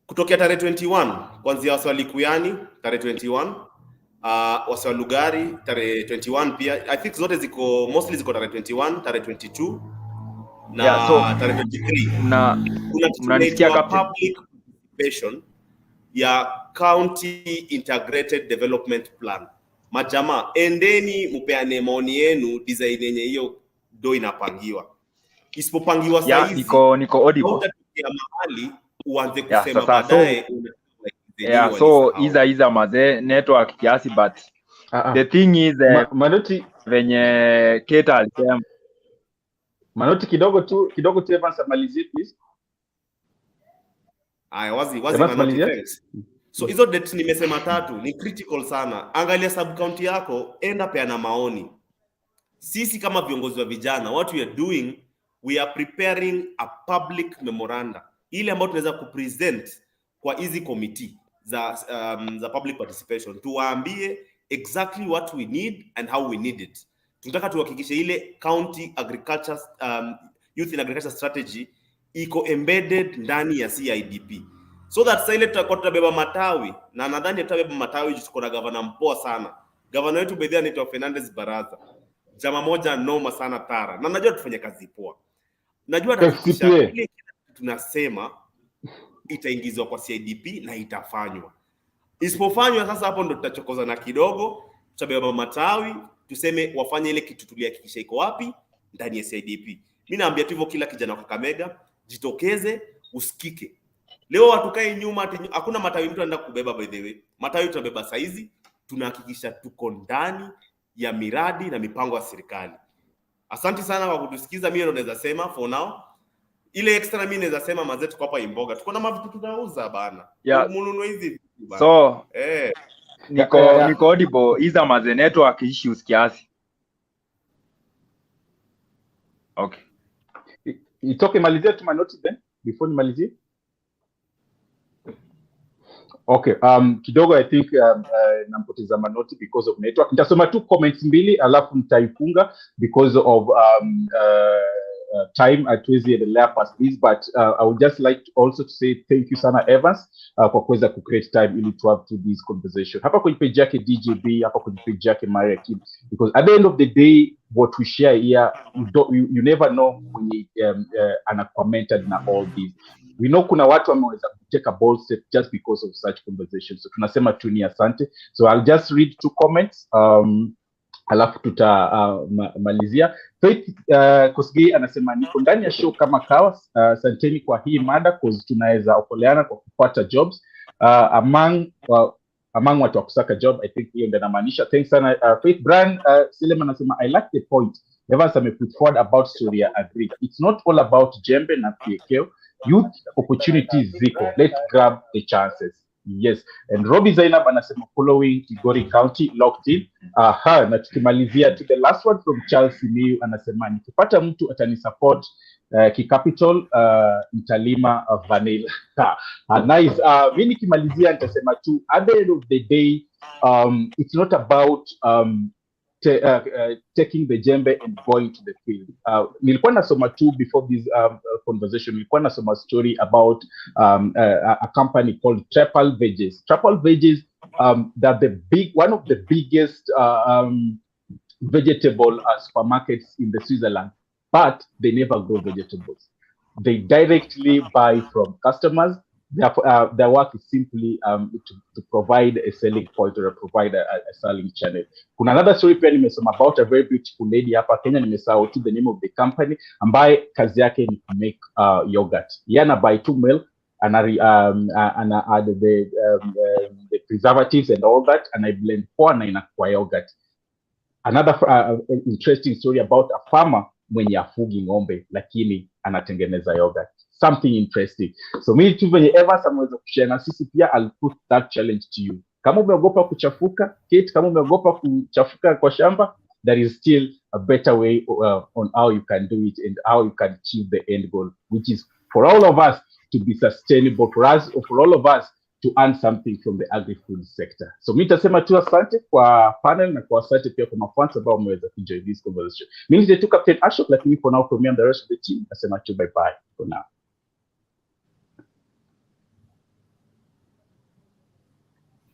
Kutokea tarehe 21 kuanzia waswali Kuyani tarehe 21, waswali Lugari tarehe 21 pia. I think zote ziko mostly ziko tarehe 21, tarehe 22 na tarehe 23. Mnanisikia public participation ya county integrated development plan. Majama, endeni mupeane maoni yenu design yenye hiyo do inapangiwa. Isipopangiwa Yeah, saizi niko audible. Utafikia mahali uanze kusema sasa, baadaye so iza maze network kiasi, but the thing is Manoti venye Keta alisema Manoti kidogo tu Evans amalizie please. Aya, wazi Manoti, thanks. So hizo dates nimesema 3 ni critical sana. Angalia sub county yako, enda peana maoni. Sisi kama viongozi wa vijana, what we are doing, we are preparing a public memoranda ile ambayo tunaweza kupresent kwa hizi committee za public participation, tuwaambie exactly what we need and how we need it. Tunataka tuhakikishe ile county agriculture youth in agriculture strategy iko embedded ndani ya CIDP, so that sasa ile tutakuwa tutabeba matawi, na nadhani tutabeba matawi juu tuko na governor mpoa sana. Governor wetu Bedhia anaitwa Fernandez Baraza, jama moja noma sana Tara, na najua tufanye kazi poa. Najua tutahakikisha ile tunasema itaingizwa kwa CIDP na itafanywa. Isipofanywa sasa, hapo ndo tutachokoza na kidogo, tutabeba matawi tuseme wafanye ile kitu tulihakikisha iko wapi ndani ya CIDP. Mimi naambia tu hivyo, kila kijana wa Kakamega jitokeze, usikike. Leo watu kae nyuma, hakuna matawi mtu anaenda kubeba. By the way, matawi tutabeba saizi, tunahakikisha tuko ndani ya miradi na mipango ya serikali. Asante sana kwa kutusikiza. Mimi ndo naweza sema for now. Ile extra mimi naweza sema mazetu kwa hapa Emboga tuko na mavitu tunauza bana. Mununue hizi vitu bana. So niko audible. Iza maze network issues kiasi. Okay. Itoke malizia tu Manoti then before nimalizie. Okay, kidogo I think nampoteza Manoti because of network. Nitasoma tu comments mbili alafu nitaifunga because of time atuwezi endelea past this, but I would just like to also to say thank you sana Evans kwa kuweza ku create time ili to have to this conversation hapa kwenye page yake DJB, hapa kwenye page yake Maria Kim, because at the end of the day what we share here, you never know when ana commented na all this. We know kuna watu wameweza take a bold step just because of such conversations, so tunasema tu ni asante. So I'll just read 2 comments alafu tutamalizia. Faith Kosgei anasema niko ndani ya show kama kawa. Asanteni kwa hii mada cause tunaweza okoleana kwa kupata jobs among watu wa kusaka job. I think hiyo ndio inamaanisha. Thanks sana Faith. Brian Silema anasema I like the point Evans put forward about story ya agri. It's not all about jembe na PKO. Youth opportunities ziko, let's grab the chances. Yes. And Robbie Zainab anasema following Igori County locked in. Na tukimalizia to the last one from Charles Simiu anasema nikipata mtu atani support kicapital nitalima vanilla. Nice. Mimi nikimalizia nitasema tu at the end of the day it's not about taking the jembe and going to the field. Nilikuwa nasoma tu before this conversation, nilikuwa nasoma story about a company called Triple Veggies. Triple Veggies, they're one of the biggest vegetable supermarkets in the Switzerland, but they never grow vegetables. They directly buy from customers. Their work is simply to provide a selling point or provide a selling channel. Kuna another story pia nimesoma about a very beautiful lady hapa Kenya, nimesahau to the name of the company, ambaye kazi yake ni to make yogurt. Yana buy 2 milk and add the preservatives and all that, and I blend 4 na inakuwa yogurt. Another interesting story about a farmer mwenye afugi ng'ombe lakini anatengeneza yogurt. Something interesting. So mimi tu venye Evans ameweza kushare na sisi pia, I'll put that challenge to you. Kama umeogopa kuchafuka, Kate, kama umeogopa kuchafuka kwa shamba, there is still a better way on how you can do it and how you can achieve the end goal, which is for all of us to be sustainable, for all of us to earn something from the agri-food sector. So mimi nitasema tu asante kwa panel na kwa asante pia kwa mafans ambao wameweza kujoin this conversation. Mimi ni Captain Ashok, lakini for now from me and the rest of the team, nasema tu bye bye for now.